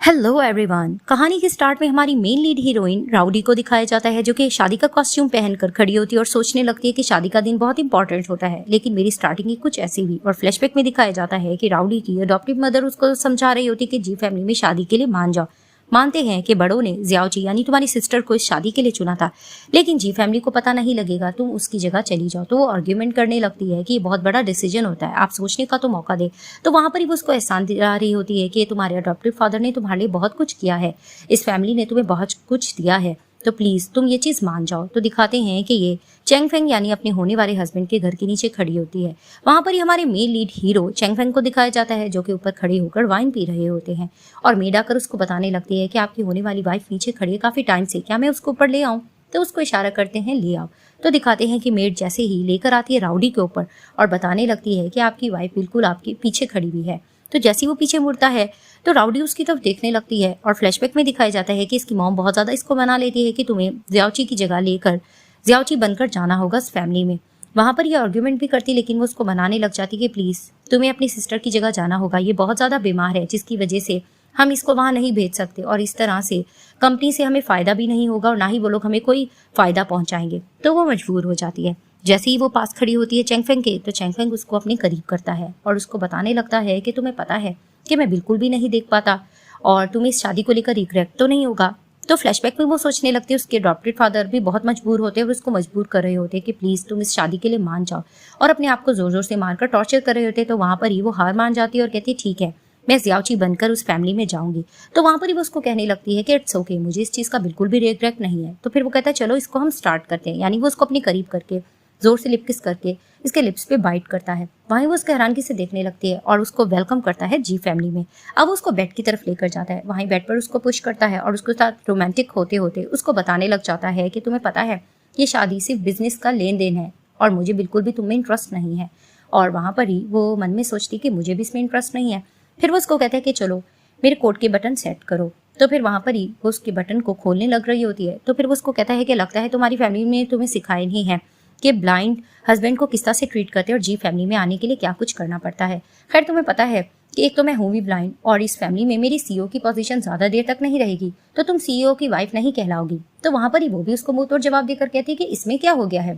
Hello everyone. कहानी के start में हमारी मेन लीड हीरोइन राउडी को दिखाया जाता है, जो कि शादी का कॉस्ट्यूम पहनकर खड़ी होती है और सोचने लगती है कि शादी का दिन बहुत इंपॉर्टेंट होता है। लेकिन मेरी स्टार्टिंग ही कुछ ऐसी हुई और फ्लैशबैक में दिखाया जाता है कि राउडी की अडॉप्टिव मदर उसको समझा रही होती है कि जी फैमिली में शादी के लिए मान जाओ। मानते हैं कि बड़ों ने जियाओची यानी तुम्हारी सिस्टर को इस शादी के लिए चुना था, लेकिन जी फैमिली को पता नहीं लगेगा, तुम उसकी जगह चली जाओ। तो वो आर्ग्यूमेंट करने लगती है कि ये बहुत बड़ा डिसीजन होता है, आप सोचने का तो मौका दे। तो वहां पर ही वो उसको एहसान दिला रही होती है कि तुम्हारे अडॉप्टिव फादर ने तुम्हारे लिए बहुत कुछ किया है, इस फैमिली ने तुम्हें बहुत कुछ दिया है, तो प्लीज तुम ये चीज मान जाओ। तो दिखाते हैं कि ये चेंग फेंग यानी अपने होने वाले हस्बैंड के घर के नीचे खड़ी होती है। वहां पर ही हमारे main lead hero Cheng Feng को दिखाया जाता है, जो कि ऊपर खड़े होकर वाइन पी रहे होते हैं और मेड आकर उसको बताने लगती है कि आपकी होने वाली वाइफ नीचे खड़ी है काफी टाइम से, क्या मैं उसको ऊपर ले आऊं? तो उसको इशारा करते हैं ले आओ। तो दिखाते हैं कि मेड जैसे ही लेकर आती है राउडी के ऊपर और बताने लगती है कि आपकी वाइफ बिल्कुल आपके पीछे खड़ी हुई है। तो जैसे ही वो पीछे मुड़ता है तो राउडी उसकी तरफ देखने लगती है और फ्लैशबैक में दिखाया जाता है कि इसकी मॉम बहुत ज्यादा इसको मना लेती है कि तुम्हें जियाओची की जगह लेकर जियाओची बनकर जाना होगा इस फैमिली में। वहां पर ये आर्ग्यूमेंट भी करती, लेकिन वो उसको मनाने लग जाती कि प्लीज तुम्हें अपनी सिस्टर की जगह जाना होगा, ये बहुत ज्यादा बीमार है जिसकी वजह से हम इसको वहां नहीं भेज सकते और इस तरह से कंपनी से हमें फायदा भी नहीं होगा और ना ही वो लोग हमें कोई फायदा पहुंचाएंगे। तो वो मजबूर हो जाती है। जैसे ही वो पास खड़ी होती है चेंगफेंग के, तो चेंगफेंग उसको अपने करीब करता है और उसको बताने लगता है कि तुम्हें पता है कि मैं बिल्कुल भी नहीं देख पाता और तुम्हें इस शादी को लेकर रिग्रेट तो नहीं होगा। तो फ्लैशबैक में वो सोचने लगती है उसके अडॉप्टेड फादर भी बहुत मजबूर होते हैं और उसको मजबूर कर रहे होते हैं कि प्लीज तुम इस शादी के लिए मान जाओ, और अपने आप को जोर जोर से मारकर टॉर्चर कर रहे होते हैं। तो वहां पर ही वो हार मान जाती है और कहती है ठीक है, मैं जियाओची बनकर उस फैमिली में जाऊंगी। तो वहां पर ही वो उसको कहने लगती है कि इट्स ओके, मुझे इस चीज का बिल्कुल भी रिग्रेट नहीं है। तो फिर वो कहता है चलो इसको हम स्टार्ट करते हैं, यानी वो उसको अपने करीब करके जोर से लिप किस करके इसके लिप्स पे बाइट करता है। वहीं वो उसके हैरानगी से देखने लगती है और उसको वेलकम करता है जी फैमिली में। अब उसको बेड की तरफ लेकर जाता है, वहीं बेड पर उसको पुश करता है और उसके साथ रोमांटिक होते होते उसको बताने लग जाता है कि तुम्हें पता है ये शादी सिर्फ बिजनेस का लेन देन है और मुझे बिल्कुल भी तुम्हें इंटरेस्ट नहीं है। और वहां पर ही वो मन में सोचती कि मुझे भी इसमें इंटरेस्ट नहीं है। फिर वो उसको कहता है कि चलो मेरे कोट के बटन सेट करो। तो फिर वहां पर ही वो उसके बटन को खोलने लग रही होती है। तो फिर वो उसको कहता है कि लगता है तुम्हारी फैमिली में तुम्हें सिखाया नहीं है कि ब्लाइंड हस्बैंड को किस तरह से ट्रीट करते हैं और जी फैमिली में आने के लिए क्या कुछ करना पड़ता है। खैर तुम्हें पता है कि एक तो मैं हूँ भी ब्लाइंड और इस फैमिली में मेरी सीईओ की पोजीशन ज्यादा देर तक नहीं रहेगी, तो तुम सीईओ की वाइफ नहीं कहलाओगी। तो वहां पर ही वो भी उसको मुंह तोड़ जवाब देकर कहती है कि इसमें क्या हो गया है,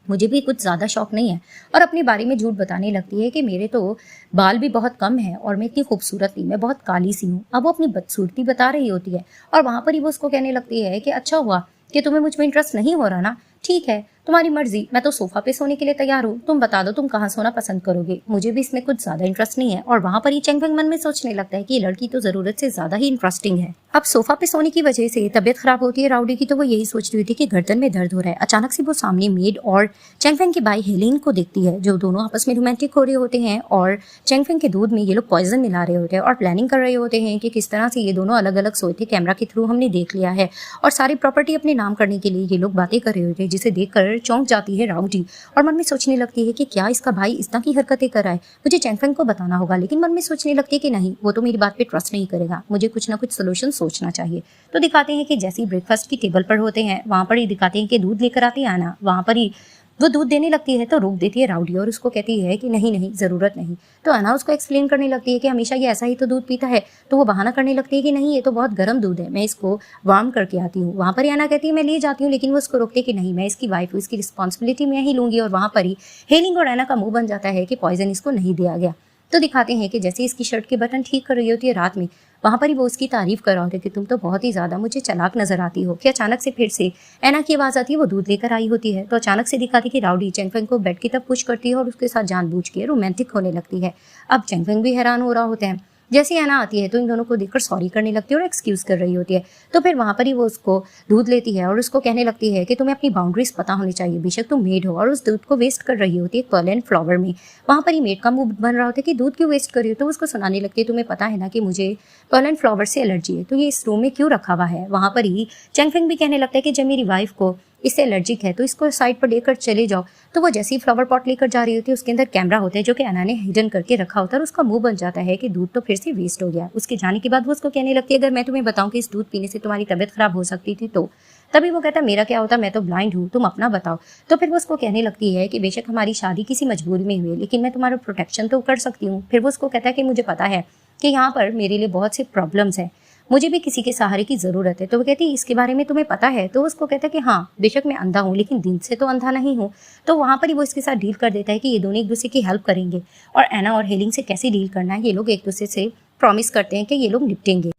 मुझे भी कुछ ज्यादा शौक नहीं है। और अपने बारे में झूठ बताने लगती है कि मेरे तो बाल भी बहुत कम है और मैं इतनी खूबसूरत नहीं, मैं बहुत काली सी हूँ। अब वो अपनी बदसूरती बता रही होती है और वहां पर ही वो उसको कहने लगती है कि अच्छा हुआ कि तुम्हें मुझ में इंटरेस्ट नहीं हो रहा ना, ठीक है तुम्हारी मर्जी, मैं तो सोफा पे सोने के लिए तैयार हूँ, तुम बता दो तुम कहाँ सोना पसंद करोगे, मुझे भी इसमें कुछ ज्यादा इंटरेस्ट नहीं है। और वहां पर ही चेंगफेंग मन में सोचने लगता है कि ये लड़की तो जरूरत से ज्यादा ही इंटरेस्टिंग है। अब सोफा पे सोने की वजह से तबियत खराब होती है राउडी की, तो वो यही सोच रही थी कि गर्दन में दर्द हो रहा है। अचानक से वो सामने मेड और चेंगफेंग की बाई हेलिन को देखती है, जो दोनों आपस में रोमांटिक हो रहे होते हैं और चेंगफेंग के दूध में ये लोग पॉइजन मिला रहे होते हैं और प्लानिंग कर रहे होते हैं कि किस तरह से ये दोनों अलग अलग सोए थे। कैमरा के थ्रू हमने देख लिया है और सारी प्रॉपर्टी अपने नाम करने के लिए ये लोग बातें कर रहे होते हैं, जिसे देखकर चौंक जाती है राउडी और मन में सोचने लगती है कि क्या इसका भाई इस तरह की हरकतें कर रहा है, मुझे चेंगफेंग को बताना होगा। लेकिन मन में सोचने लगती है कि नहीं, वो तो मेरी बात पे ट्रस्ट नहीं करेगा, मुझे कुछ ना कुछ सोल्यूशन सोचना चाहिए। तो दिखाते हैं कि जैसे ही ब्रेकफास्ट की टेबल पर होते हैं, वहां पर ही दिखाते हैं कि दूध लेकर आती है आना। वहां पर ही वो दूध देने लगती है तो रोक देती है राउडी और उसको कहती है कि नहीं नहीं जरूरत नहीं। तो अना उसको एक्सप्लेन करने लगती है कि हमेशा ये ऐसा ही तो दूध पीता है। तो वो बहाना करने लगती है कि नहीं ये तो बहुत गर्म दूध है, मैं इसको वार्म करके आती हूँ। वहां पर अना कहती है मैं ले जाती हूँ, लेकिन वो उसको रोकते कि नहीं मैं इसकी वाइफ हूँ, इसकी रिस्पॉन्सिबिलिटी मैं ही लूंगी। और वहां पर ही हेलिंग और अना का मुंह बन जाता है कि पॉइजन इसको नहीं दिया गया। तो दिखाते हैं कि जैसे इसकी शर्ट के बटन ठीक कर रही होती है रात में, वहां पर ही वो उसकी तारीफ कर रहा होता है कि तुम तो बहुत ही ज्यादा मुझे चालाक नजर आती हो। कि अचानक से फिर से एना की आवाज आती है, वो दूध लेकर आई होती है। तो अचानक से दिखाती कि राउडी चेंगफेंग को बेड की तरफ पुश करती है और उसके साथ जानबूझ के रोमांटिक होने लगती है। अब चेंगफेंग भी हैरान हो रहा होता है। जैसे एना आती है तो इन दोनों को देखकर सॉरी करने लगती है और एक्सक्यूज कर रही होती है। तो फिर वहां पर ही वो उसको दूध लेती है और उसको कहने लगती है कि तुम्हें अपनी बाउंड्रीज पता होनी चाहिए, बेशक तुम मेड हो, और उस दूध को वेस्ट कर रही होती है पर्ल एंड फ्लावर में। वहां पर ही मेड का मुंह बन रहा होता है कि दूध क्यों वेस्ट कर रही हो। तो उसको सुनाने लगती है तुम्हें पता है ना कि मुझे पर्ल एंड फ्लावर से एलर्जी है, तो ये इस रूम में क्यों रखा हुआ है। वहां पर ही चेंगफेंग भी कहने लगता है कि जब मेरी वाइफ को इससे एलर्जिक है तो इसको साइड पर लेकर चले जाओ। तो वो जैसे ही फ्लावर पॉट लेकर जा रही होती है, उसके अंदर कैमरा होता है जो कि अना ने हिडन करके रखा होता है और उसका मुंह बन जाता है कि दूध तो फिर से वेस्ट हो गया। उसके जाने के बाद वो उसको कहने लगती है अगर मैं तुम्हें बताऊं कि इस दूध पीने से तुम्हारी तबियत खराब हो सकती थी तो। तभी वो कहता मेरा क्या होता, मैं तो ब्लाइंड हूँ, तुम अपना बताओ। तो फिर वो उसको कहने लगती है कि बेशक हमारी शादी किसी मजबूरी में हुई, लेकिन मैं तुम्हारा प्रोटेक्शन तो कर सकती हूँ। फिर वो उसको कहता है कि मुझे पता है कि यहाँ पर मेरे लिए बहुत सी प्रॉब्लम्स हैं, मुझे भी किसी के सहारे की ज़रूरत है। तो वो कहती है इसके बारे में तुम्हें पता है? तो उसको कहता है कि हाँ, बेशक मैं अंधा हूँ लेकिन दिल से तो अंधा नहीं हूँ। तो वहाँ पर ही वो इसके साथ डील कर देता है कि ये दोनों एक दूसरे की हेल्प करेंगे और एना और हेलिंग से कैसे डील करना है ये लोग एक दूसरे से प्रॉमिस करते हैं कि ये लोग निपटेंगे।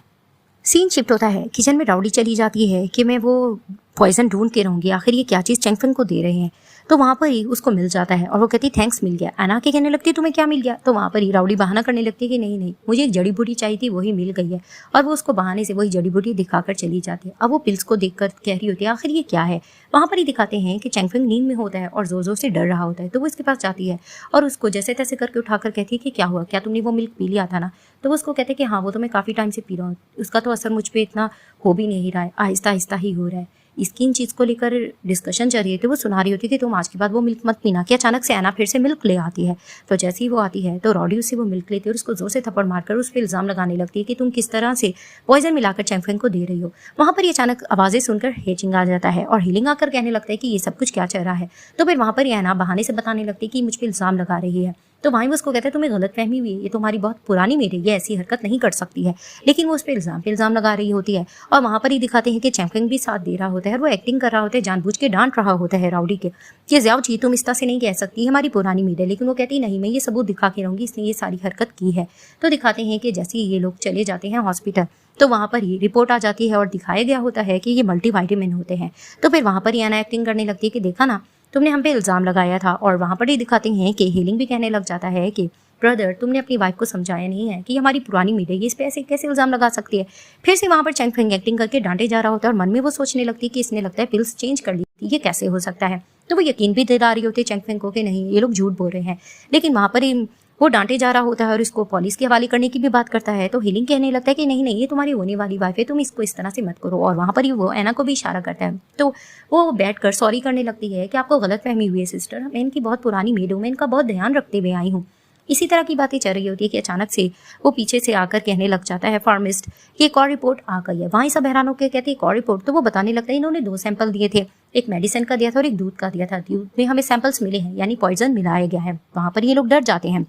सीन शिफ्ट होता है, किचन में राउडी चली जाती है कि मैं वो पॉइजन ढूंढ के रहूंगी, आखिर ये क्या चीज़ चेंगफेंग को दे रहे हैं। तो वहाँ पर ही उसको मिल जाता है और वो कहती थैंक्स मिल गया। एना के कहने लगती है तुम्हें क्या मिल गया? तो वहाँ पर ही राउडी बहाना करने लगती है कि नहीं नहीं, मुझे एक जड़ी बूटी चाहिए थी, वही मिल गई है। और वो उसको बहाने से वही जड़ी बूटी दिखाकर चली जाती है। अब वो पिल्स को देखकर कह रही होती है आखिर ये क्या है। वहाँ पर ही दिखाते हैं कि चेंगफेंग नींद में होता है और जोर जोर से डर रहा होता है। तो वो इसके पास जाती है और उसको जैसे तैसे करके उठाकर कहती है कि क्या हुआ, क्या तुमने वो मिल्क पी लिया था ना? तो वो उसको कहते हैं कि हाँ, वो तो मैं काफ़ी टाइम से पी रहा हूँ, उसका तो असर मुझ पर इतना हो भी नहीं रहा है, आहिस्ता आहिस्ता ही हो रहा है। इसकी इन चीज़ को लेकर डिस्कशन चल रही थी। वो सुना रही होती कि तुम आज के बाद वो मिल्क मत पीना। कि अचानक से एना फिर से मिल्क ले आती है। तो जैसे ही वो आती है तो रॉडी उससे वो मिल्क लेती है और उसको जोर से थप्पड़ मारकर उस पर इल्ज़ाम लगाने लगती है कि तुम किस तरह से पॉइजन मिलाकर चेंगफेंग को दे रही हो। वहाँ पर ये अचानक आवाज़ें सुनकर हेचिंग आ जाता है और हीलिंग आकर कहने लगता है कि ये सब कुछ क्या चल रहा है। तो फिर वहाँ पर ये एना बहाने से बताने लगती है कि मुझ पर इल्ज़ाम लगा रही है। तो वहीं वो उसको कहता है तुम्हें गलतफहमी हुई है, ये तुम्हारी बहुत पुरानी मेड है, ये ऐसी हरकत नहीं कर सकती है। लेकिन वो उस पर इल्ज़ाम लगा रही होती है और वहाँ पर ही दिखाते हैं कि चेंगफेंग भी साथ दे रहा होता है और वो एक्टिंग कर रहा होता है, जानबूझ के डांट रहा होता है राउडी के कि ज़ियाओ जी तुम इस तरह से नहीं कह सकती, हमारी पुरानी मेड है। लेकिन वो कहती नहीं, मैं ये सबूत दिखा के रहूँगी, इसने ये सारी हरकत की है। तो दिखाते हैं कि जैसे ये लोग चले जाते हैं हॉस्पिटल तो वहाँ पर ही रिपोर्ट आ जाती है और दिखाया गया होता है कि ये मल्टीविटामिन होते हैं। तो फिर वहाँ पर ही एना एक्टिंग करने लगती है कि देखा ना, तुमने हम पे इल्ज़ाम लगाया था। और वहाँ पर ही दिखाते हैं कि हीलिंग भी कहने लग जाता है कि ब्रदर तुमने अपनी वाइफ को समझाया नहीं है कि हमारी पुरानी मीड है, ये इस पे ऐसे कैसे इल्ज़ाम लगा सकती है। फिर से वहाँ पर चेंगफेंग एक्टिंग करके डांटे जा रहा होता है और मन में वो सोचने लगती है कि इसने लगता है पिल्स चेंज कर ली थी, ये कैसे हो सकता है। तो वो यकीन भी दिला रही होती है चेंगफेंग को कि नहीं, ये लोग झूठ बोल रहे हैं। लेकिन वहाँ पर ही वो डांटे जा रहा होता है और इसको पुलिस के हवाले करने की भी बात करता है। तो हीलिंग कहने लगता है कि नहीं नहीं, ये तुम्हारी होने वाली वाइफ है, तुम इसको इस तरह से मत करो। और वहाँ पर ही वो एना को भी इशारा करता है। तो वो बैठकर सॉरी करने लगती है कि आपको गलतफहमी हुई है सिस्टर, मैं इनकी बहुत पुरानी मेड हूँ, मैं इनका बहुत ध्यान रखते हुए आई हूँ। इसी तरह की बातें चल रही होती है कि अचानक से वो पीछे से आकर कहने लग जाता है फार्मिस्ट कि एक और रिपोर्ट आ गई है। वहीं सब हैरान होकर कहते हैं एक और रिपोर्ट। तो वो बताने लगता है इन्होंने 2 सैंपल दिए थे, एक मेडिसिन का दिया था और एक दूध का दिया था। दूध में हमें सैंपल्स मिले हैं, यानी पॉइजन मिलाया गया है। वहाँ पर ये लोग डर जाते हैं।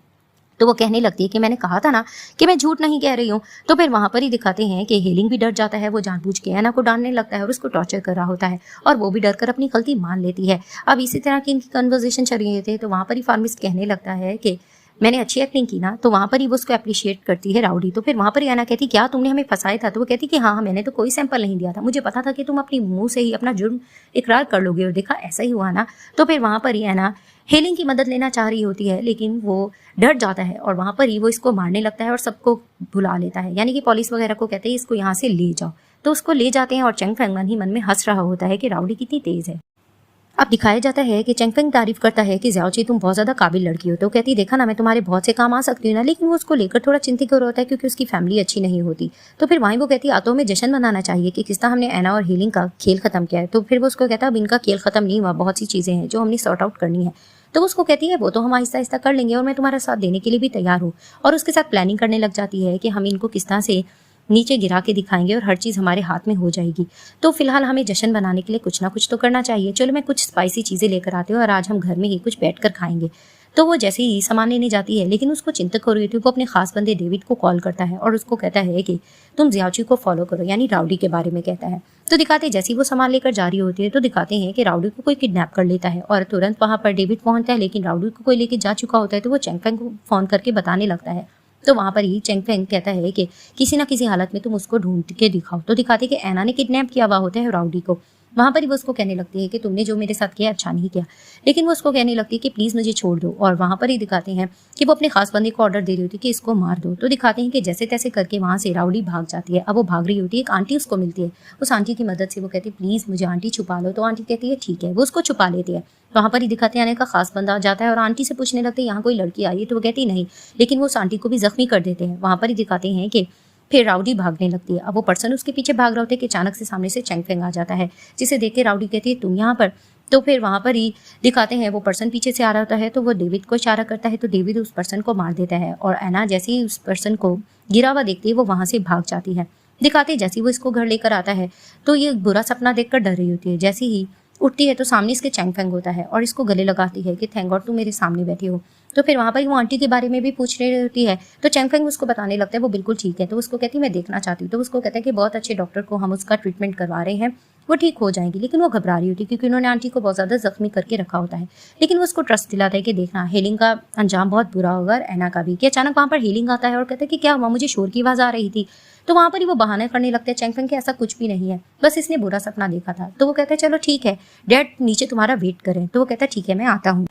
तो वो कहने लगती है कि मैंने कहा था ना कि मैं झूठ नहीं कह रही हूँ। तो फिर वहाँ पर ही दिखाते हैं कि हीलिंग भी डर जाता है, वो जानबूझ के एना को डांटने लगता है और उसको टॉर्चर कर रहा होता है और वो भी डर कर अपनी गलती मान लेती है। अब इसी तरह की इनकी कन्वर्सेशन चल रही थे। तो वहाँ पर ही फार्मिस्ट कहने लगता है कि मैंने अच्छी एक्टिंग की ना। तो वहाँ पर ही वो उसको अप्रिशिएट करती है राउडी। तो फिर वहाँ पर ही एना कहती क्या तुमने हमें फंसाया था? तो वो कहती कि हाँ, मैंने तो कोई सैंपल नहीं दिया था, मुझे पता था कि तुम अपनी मुंह से ही अपना जुर्म इकरार कर लोगे और देखा ऐसा ही हुआ ना। तो फिर वहाँ पर ही एना हेलिंग की मदद लेना चाह रही होती है लेकिन वो डर जाता है और वहाँ पर ही वो इसको मारने लगता है और सबको बुला लेता है, यानी कि पुलिस वगैरह को कहते हैं इसको यहाँ से ले जाओ। तो उसको ले जाते हैं और चेंगफेंग मन ही मन में हंस रहा होता है कि राउडी कितनी तेज है। अब दिखाया जाता है कि चेंगफेंग तारीफ करता है कि ज़ियाओची तुम बहुत ज़्यादा काबिल लड़की हो। तो कहती देखा ना, मैं तुम्हारे बहुत से काम आ सकती हूँ ना। लेकिन वो उसको लेकर थोड़ा चिंतित हो रहा होता है क्योंकि उसकी फैमिली अच्छी नहीं होती। तो फिर वहीं वो कहती है आतो में जश्न मनाना चाहिए कि किस तरह हमने एना और हीलिंग का खेल खत्म किया है। तो फिर वो उसको कहता है अब इनका खेल खत्म नहीं हुआ, बहुत सी चीज़ें हैं जो हमने सॉर्ट आउट करनी है। तो उसको कहती है वो तो हम आहिस्ता आहिस्ता कर लेंगे और मैं तुम्हारा साथ देने के लिए भी तैयार हूँ। और उसके साथ प्लानिंग करने लग जाती है कि हम इनको किस तरह से नीचे गिरा के दिखाएंगे और हर चीज़ हमारे हाथ में हो जाएगी। तो फिलहाल हमें जश्न बनाने के लिए कुछ ना कुछ तो करना चाहिए। चलो मैं कुछ स्पाइसी चीज़ें लेकर आती हूँ और आज हम घर में ही कुछ बैठ कर खाएंगे। तो वो जैसे ही सामान लेने जाती है लेकिन उसको चिंतक हो रही थी। वो अपने खास बंदे डेविड को कॉल करता है और उसको कहता है कि तुम ज़ियाओची को फॉलो करो, यानी राउडी के बारे में कहता है। तो दिखाते जैसे ही वो सामान लेकर जा रही होती है तो दिखाते हैं कि राउडी को कोई किडनैप कर लेता है और तुरंत वहाँ पर डेविड पहुँचता है। लेकिन राउडी को कोई लेके जा चुका होता है तो वो चेंगफेंग को फ़ोन करके बताने लगता है। तो वहाँ पर ही चेंगफेंग कहता है कि किसी ना किसी हालत में तुम उसको ढूंढ के दिखाओ। तो दिखाते कि एना ने किडनैप किया हुआ होता है राउडी को। वहाँ पर ही वो उसको कहने लगती है कि तुमने जो मेरे साथ किया अच्छा नहीं किया। लेकिन वो उसको कहने लगती है कि प्लीज़ मुझे छोड़ दो। और वहाँ पर ही दिखाते हैं कि वो अपने खास बंदे को ऑर्डर दे रही होती है कि इसको मार दो। तो दिखाते हैं कि जैसे तैसे करके वहाँ से राउडी भाग जाती है। अब वो भाग रही होती है, एक आंटी उसको मिलती है। उस आंटी की मदद से वो कहती है प्लीज़ मुझे आंटी छुपा लो। तो आंटी कहती है ठीक है, वो उसको छुपा लेती है। वहाँ पर ही दिखाते हैं आने का खास बंदा आ जाता है और आंटी से पूछने लगते हैं यहाँ कोई लड़की आई है। तो वो कहती नहीं, लेकिन वो उस आंटी को भी जख्मी कर देते हैं। वहाँ पर ही दिखाते हैं कि फिर राउडी भागने लगती है। अब वो पर्सन उसके पीछे भाग रहा होता है कि अचानक से सामने से चेंगफेंग आ जाता है, जिसे देख के राउडी कहती है तुम यहाँ पर। तो फिर वहाँ पर ही दिखाते हैं वो पर्सन पीछे से आ रहा होता है तो वो डेविड को इशारा करता है। तो डेविड उस पर्सन को मार देता है और एना जैसे ही उस पर्सन को गिरा हुआ देखती है वो वहाँ से भाग जाती है। दिखाते जैसे ही वो इसको घर लेकर आता है तो ये बुरा सपना देखकर डर रही होती है। जैसे ही उठती है तो सामने इसके चैंग फेंग होता है और इसको गले लगाती है कि थैंक गॉड तुम मेरे सामने बैठी हो। तो फिर वहाँ पर वो आंटी के बारे में भी पूछ रही होती है, तो चैंग फेंग उसको बताने लगता है वो बिल्कुल ठीक है। तो उसको कहती है मैं देखना चाहती हूँ। तो उसको कहता है कि बहुत अच्छे डॉक्टर को हम उसका ट्रीटमेंट करवा रहे हैं, वो ठीक हो जाएंगी। लेकिन वो घबरा रही होती है क्योंकि उन्होंने आंटी को बहुत ज़्यादा जख्मी करके रखा होता है। लेकिन वो उसको ट्रस्ट दिलाता है कि देखना हेलिंग का अंजाम बहुत बुरा होगा और एना का भी। कि अचानक वहाँ पर हेलिंग आता है और कहता है कि क्या हुआ, मुझे शोर की आवाज़ आ रही थी। तो वहाँ पर ही वो बहाने करने लगते हैं चैंग फेंग के ऐसा कुछ भी नहीं है, बस इसने बुरा सपना देखा था। तो वो कहता है चलो ठीक है डैड नीचे तुम्हारा वेट करें। तो वो कहता है ठीक है मैं आता हूँ।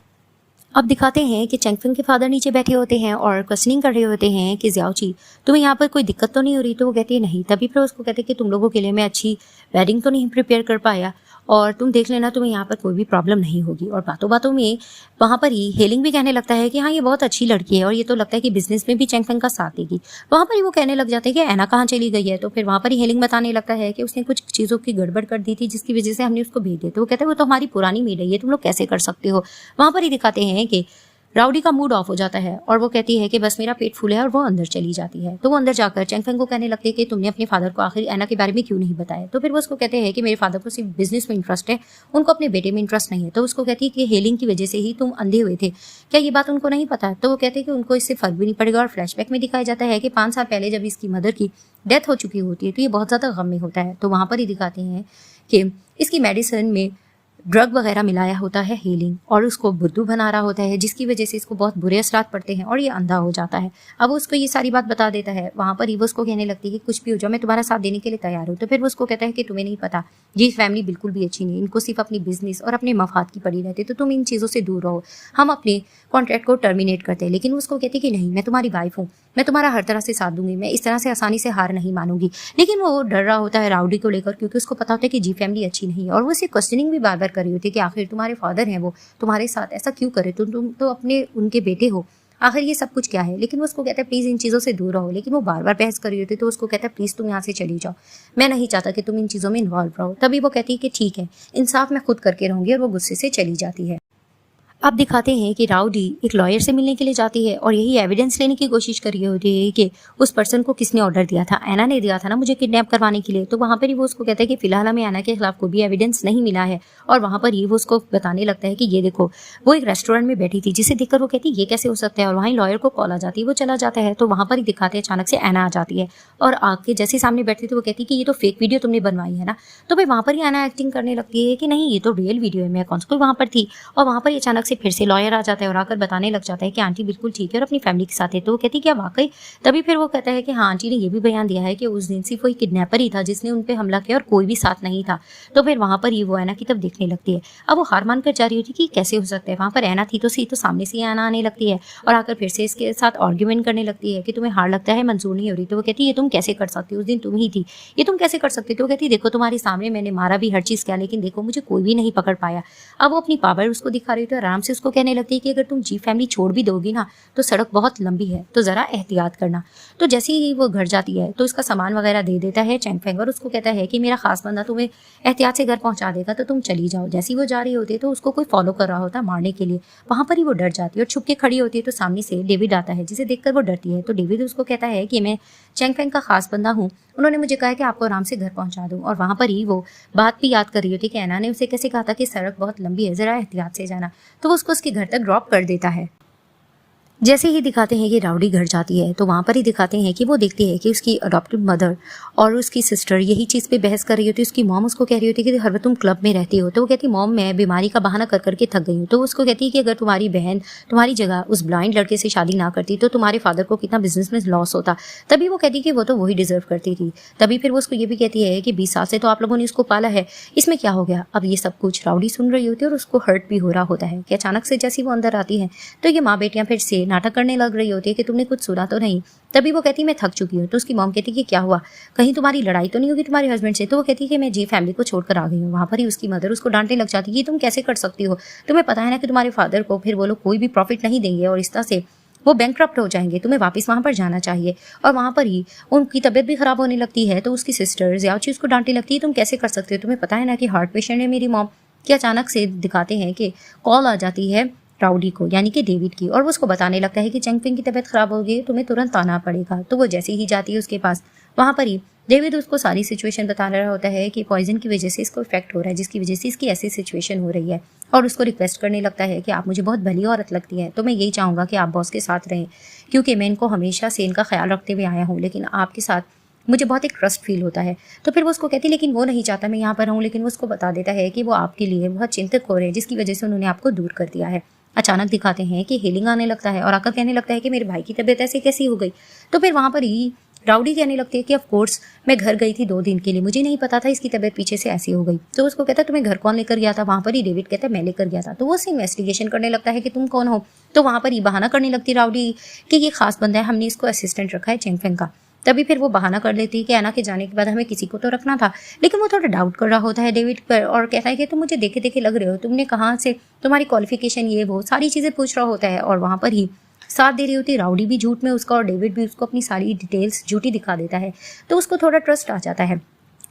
अब दिखाते हैं कि चैंग फेंग के फादर नीचे बैठे होते हैं और क्वेश्चनिंग कर रहे होते हैं कि ज़ियाओची तुम्हें यहाँ पर कोई दिक्कत तो नहीं हो रही। तो वो कहती है नहीं। तभी फिर उसको कहते हैं कि तुम लोगों के लिए मैं अच्छी वेडिंग तो नहीं प्रिपेयर कर पाया और तुम देख लेना तुम्हें यहाँ पर कोई भी प्रॉब्लम नहीं होगी। और बातों बातों में वहाँ पर ही हेलिंग भी कहने लगता है कि हाँ ये बहुत अच्छी लड़की है और ये तो लगता है कि बिजनेस में भी चैंग फेंग का साथ देगी। वहाँ पर ही वो कहने लग जाते हैं कि एना कहाँ चली गई है। तो फिर वहाँ पर ही हेलिंग बताने लगता है कि उसने कुछ चीज़ों की गड़बड़ कर दी थी जिसकी वजह से हमने उसको भेज दिया। तो वो कहते हैं वो तो हमारी पुरानी मेड है, ये तुम लोग कैसे कर सकते हो। वहाँ पर ही दिखाते हैं कि राउडी का मूड ऑफ हो जाता है और वो कहती है कि बस मेरा पेट फूल है और वो अंदर चली जाती है। तो वो अंदर जाकर चैंग फेंग को कहने लगती है कि तुमने अपने फादर को आखिर एना के बारे में क्यों नहीं बताया। तो फिर वो उसको कहते हैं कि मेरे फादर को सिर्फ बिजनेस में इंटरेस्ट है, उनको अपने बेटे में इंटरेस्ट नहीं है। तो उसको कहती है कि हेलिंग की वजह से ही तुम अंधे हुए थे, क्या ये बात उनको नहीं पता। तो वो कहते हैं कि उनको इससे फर्क भी नहीं पड़ेगा। और फ्लैशबैक में दिखाया जाता है कि 5 साल पहले जब इसकी मदर की डेथ हो चुकी होती है तो ये बहुत ज़्यादा गम में होता है। तो वहाँ पर ही दिखाते हैं कि इसकी मेडिसिन में ड्रग वगैरह मिलाया होता है हेलिंग और उसको बुद्धू बना रहा होता है जिसकी वजह से इसको बहुत बुरे असरात पड़ते हैं और ये अंधा हो जाता है। अब वो उसको ये सारी बात बता देता है। वहाँ पर ही वो उसको कहने लगती है कि कुछ भी हो जाओ मैं तुम्हारा साथ देने के लिए तैयार हूँ। तो फिर वो उसको कहता है कि तुम्हें नहीं पता ये फैमिली बिल्कुल भी अच्छी नहीं, इनको सिर्फ अपनी बिजनेस और अपने मफाद की पड़ी रहती है, तो तुम इन चीज़ों से दूर रहो, हम अपने कॉन्ट्रैक्ट को टर्मिनेट करते हैं। लेकिन वो उसको कहती है कि नहीं मैं तुम्हारी वाइफ हूँ, मैं तुम्हारा हर तरह से साथ दूंगी, मैं इस तरह से आसानी से हार नहीं मानूंगी। लेकिन वो डर रहा होता है राउडी को लेकर क्योंकि उसको पता होता है कि जी फैमिली अच्छी नहीं है और वो इसे क्वेश्चनिंग भी बार बार कर रही होती है कि आखिर तुम्हारे फादर हैं वो तुम्हारे साथ ऐसा क्यों करे, तुम तो अपने उनके बेटे हो, आखिर ये सब कुछ क्या है। लेकिन वो उसको कहता है प्लीज़ इन चीज़ों से दूर रहो। लेकिन वो बार बार बहस कर रही होती है तो उसको कहता है प्लीज़ तुम यहाँ से चली जाओ, मैं नहीं चाहता कि तुम इन चीज़ों में इन्वॉल्व रहो। तभी वो कहती है कि ठीक है इंसाफ मैं खुद करके रहूँगी और वो गुस्से से चली जाती है। अब दिखाते हैं कि राउडी एक लॉयर से मिलने के लिए जाती है और यही एविडेंस लेने की कोशिश कर रही होती है कि उस पर्सन को किसने ऑर्डर दिया था। एना ने दिया था ना मुझे किडनैप करवाने के लिए। तो वहाँ पर ही वो उसको कहता है कि फिलहाल हमें एना के खिलाफ कोई भी एविडेंस नहीं मिला है। और वहाँ पर ही वो उसको बताने लगता है कि ये देखो वो एक रेस्टोरेंट में बैठी थी जिसे देखकर वो कहती है ये कैसे हो सकता है। और वहीं लॉयर को कॉल आ जाती है, वो चला जाता है। तो वहाँ पर ही दिखाते हैं अचानक से एना आ जाती है और आके जैसे सामने बैठती तो वो कहती है कि ये तो फेक वीडियो तुमने बनवाई है ना। तो फिर वहाँ पर ही एना एक्टिंग करने लगती है कि नहीं ये तो रियल वीडियो है, मैं कौन सा कोई वहाँ पर थी। और वहाँ पर अचानक से फिर से लॉयर आ जाता है और आकर बताने लग जाता है कि आंटी बिल्कुल ठीक है और अपनी फैमिली के साथ है। तो वो कहती है क्या वाकई। तभी फिर वो कहता है कि हाँ आंटी ने ये भी बयान दिया है कि उस दिन सिर्फ कोई किडनैपर ही था जिसने उन पे हमला किया और कोई भी साथ नहीं था। तो फिर वहाँ पर ही वो एना की तब देखने लगती है। अब वो हार मानकर जा रही होती है कि कैसे हो सकता है, वहाँ पर एना थी तो सी तो सामने से एना आने लगती है और आकर फिर से इसके साथ आर्ग्यूमेंट करने लगती है कि तुम्हें हार लगता है, मंजूर नहीं हो रही। तो वो कहती है ये तुम कैसे कर सकती हो, उस दिन तुम ही थी, ये तुम कैसे कर सकती। तो वो कहती है देखो तुम्हारे सामने मैंने मारा भी हर चीज़ किया लेकिन देखो मुझे कोई भी नहीं पकड़ पाया। अब वो अपनी पावर उसको दिखा रही थी, आराम से उसको कहने लगती है कि अगर तुम जी फैमिली छोड़ भी दोगी ना तो सड़क बहुत लंबी है तो जरा एहतियात करना। तो जैसे ही वो घर जाती है तो उसका सामान वगैरह दे देता है चैंग फेंग और उसको कहता है कि मेरा खास बंदा तुम्हें एहतियात से घर पहुंचा देगा तो तुम चली जाओ। जैसे ही वो जा रही होती है तो उसको कोई फॉलो कर रहा होता है मारने के लिए। वहां पर ही वो डर जाती है और छुप के खड़ी होती है। तो सामने से डेविड आता है जिसे देखकर वो डरती है। तो डेविड उसको कहता है कि मैं चैंग फेंग का खास बंदा हूँ, उन्होंने मुझे कहा कि आपको आराम से घर पहुंचा दूं। और वहां पर ही वो बात भी याद कर रही होती है कि एना ने उसे कैसे कहा था कि सड़क बहुत लंबी है, जरा एहतियात से जाना। तो वो उसको उसके घर तक ड्रॉप कर देता है। जैसे ही दिखाते हैं कि राउडी घर जाती है तो वहाँ पर ही दिखाते हैं कि वो देखती है कि उसकी अडॉप्टिव मदर और उसकी सिस्टर यही चीज़ पे बहस कर रही होती है। उसकी मॉम उसको कह रही होती है कि हर वक्त तुम क्लब में रहती हो। तो वो कहती मॉम मैं बीमारी का बहाना कर करके थक गई हूँ। तो उसको कहती है कि अगर तुम्हारी बहन तुम्हारी जगह उस ब्लाइंड लड़के से शादी ना करती तो तुम्हारे फादर को कितना बिजनेस में लॉस होता। तभी वो कहती कि वो तो वही डिजर्व करती थी। तभी फिर वो उसको ये भी कहती है कि 20 साल से तो आप लोगों ने इसको पाला है, इसमें क्या हो गया। अब ये सब कुछ राउडी सुन रही होती है और उसको हर्ट भी हो रहा होता है कि अचानक से जैसी वो अंदर आती है तो ये माँ बेटियां फिर से नाटक करने लग रही होती है कि तुमने कुछ सुना तो नहीं। तभी वो कहती मैं थक चुकी हूँ। तो उसकी मॉम कहती कि क्या हुआ, कहीं तुम्हारी लड़ाई तो नहीं होगी तुम्हारे हस्बैंड से। तो वो कहती कि मैं जी फैमिली को छोड़कर आ गई हूँ। वहाँ पर ही उसकी मदर उसको डांटने लग जाती है कि तुम कैसे कर सकती हो, तुम्हें पता है ना कि तुम्हारे फादर को फिर वो लोग कोई भी प्रॉफिट नहीं देंगे और इस तरह से वो बैंकक्रप्ट हो जाएंगे, तुम्हें वापस वहाँ पर जाना चाहिए। और वहाँ पर ही उनकी तबीयत भी खराब होने लगती है। तो उसकी सिस्टर ज़ियाओची उसको डांटने लगती है तुम कैसे कर सकते हो, तुम्हें पता है ना कि हार्ट पेशेंट है मेरी मॉम। कि अचानक से दिखाते हैं कि कॉल आ जाती है राउडी को यानी कि डेविड की और वो उसको बताने लगता है कि चैंग फेंग की तबीयत खराब हो गई, तुम्हें तुरंत आना पड़ेगा। तो वो जैसे ही जाती है उसके पास वहाँ पर ही डेविड उसको सारी सिचुएशन बता रहा होता है कि पॉइजन की वजह से इसको इफेक्ट हो रहा है, जिसकी वजह से इसकी ऐसी सिचुएशन हो रही है, और उसको रिक्वेस्ट करने लगता है कि आप मुझे बहुत भली औरत लगती है, तो मैं यही चाहूँगा कि आप बॉस के साथ रहें, क्योंकि मैं इनको हमेशा से इनका ख्याल रखते हुए आया हूँ, लेकिन आपके साथ मुझे बहुत एक ट्रस्ट फील होता है। तो फिर वो उसको कहती है लेकिन वो नहीं चाहता मैं यहाँ पर रहूँ, लेकिन वो उसको बता देता है कि वो आपके लिए बहुत चिंतित हो रहे हैं, जिसकी वजह से उन्होंने आपको दूर कर दिया है। अचानक दिखाते हैं कि हेलिंग आने लगता है और आकर कहने लगता है कि मेरे भाई की तबीयत ऐसे कैसी हो गई। तो फिर वहाँ पर ही राउडी कहने लगती है कि ऑफ कोर्स मैं घर गई थी 2 दिन के लिए, मुझे नहीं पता था इसकी तबीयत पीछे से ऐसी हो गई। तो उसको कहता है तुम्हें घर कौन लेकर गया था? वहाँ पर ही डेविड कहता है मैं लेकर गया था। तो वो उससे इन्वेस्टिगेशन करने लगता है कि तुम कौन हो। तो वहाँ पर ही बहाना करने लगती राउडी कि ये खास बंदा है, हमने इसको असिस्टेंट रखा है चेंगफेंग का। तभी फिर वो बहाना कर देती है कि एना के जाने के बाद हमें किसी को तो रखना था, लेकिन वो थोड़ा डाउट कर रहा होता है डेविड पर और कहता है कि तुम मुझे देखे देखे लग रहे हो, तुमने कहाँ से, तुम्हारी क्वालिफिकेशन ये वो सारी चीज़ें पूछ रहा होता है। और वहाँ पर ही साथ दे रही होती राउडी भी झूठ में उसका, और डेविड भी उसको अपनी सारी डिटेल्स झूठी दिखा देता है। तो उसको थोड़ा ट्रस्ट आ जाता है।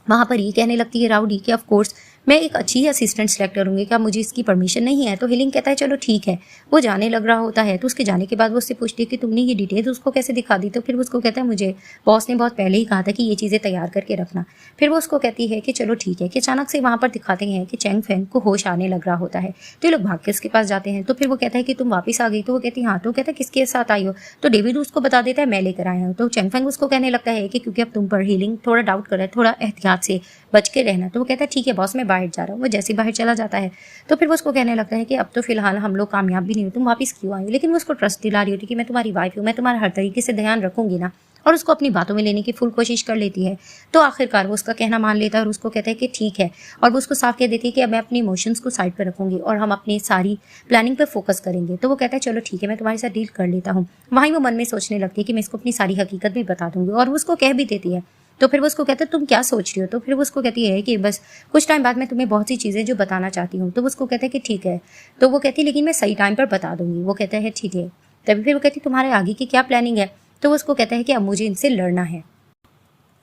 वहाँ पर ये कहने लगती है राउडी कि ऑफ कोर्स मैं एक अच्छी असिस्टेंट सेलेक्ट करूँगी, क्या मुझे इसकी परमिशन नहीं है? तो हिलिंग कहता है चलो ठीक है। वो जाने लग रहा होता है, तो उसके जाने के बाद वो उससे पूछती है कि तुमने ये डिटेल्स उसको कैसे दिखा दी? तो फिर वो उसको कहता है मुझे बॉस ने बहुत पहले ही कहा था कि ये चीज़ें तैयार करके रखना। फिर वो उसको कहती है कि चलो ठीक है। कि अचानक से वहाँ पर दिखाते हैं कि चेंगफेंग को होश आने लग रहा होता है, तो ये लोग भाग के उसके पास जाते हैं। तो फिर वो कहता है कि तुम वापस आ गई? तो वो कहती है हाँ। तो कहता है किसके साथ आई हो? तो डेविड उसको बता देता है मैं लेकर आया हूँ। तो चेंगफेंग उसको कहने लगता है कि क्योंकि अब तुम पर हिलिंग थोड़ा डाउट कर रहा है, थोड़ा एहतियात से बच के रहना। तो वो कहता है ठीक है बॉस मैं बाहर जा रहा हूँ। वो जैसे बाहर चला जाता है तो फिर वो उसको कहने लगता है कि अब तो फिलहाल हम लोग कामयाब भी नहीं हो, तुम वापस क्यों आई? लेकिन वो उसको ट्रस्ट दिला रही होती कि मैं तुम्हारी वाइफ हूँ, मैं तुम्हारा हर तरीके से ध्यान रखूंगी ना, और उसको अपनी बातों में लेने की फुल कोशिश कर लेती है। तो आखिरकार वो उसका कहना मान लेता है और उसको कहता है कि ठीक है, और वो उसको साफ कह देती है कि अब मैं अपनी इमोशंस को साइड पर रखूंगी और हम अपनी सारी प्लानिंग पर फोकस करेंगे। तो वो कहता है चलो ठीक है मैं तुम्हारे साथ डील कर लेता हूँ। वहीं वो मन में सोचने लगती है कि मैं इसको अपनी सारी हकीकत भी बता दूंगी, और वो उसको कह भी देती है। तो फिर वो उसको कहता है तुम क्या सोच रही हो? तो फिर वो उसको कहती है कि बस कुछ टाइम बाद मैं तुम्हें बहुत सी चीज़ें जो बताना चाहती हूँ। तो वो उसको कहता है कि ठीक है। तो वो कहती है लेकिन मैं सही टाइम पर बता दूंगी। वो कहता है ठीक है। तभी फिर वो कहती है तुम्हारे आगे की क्या प्लानिंग है? तो वो उसको कहता है कि अब मुझे इनसे लड़ना है।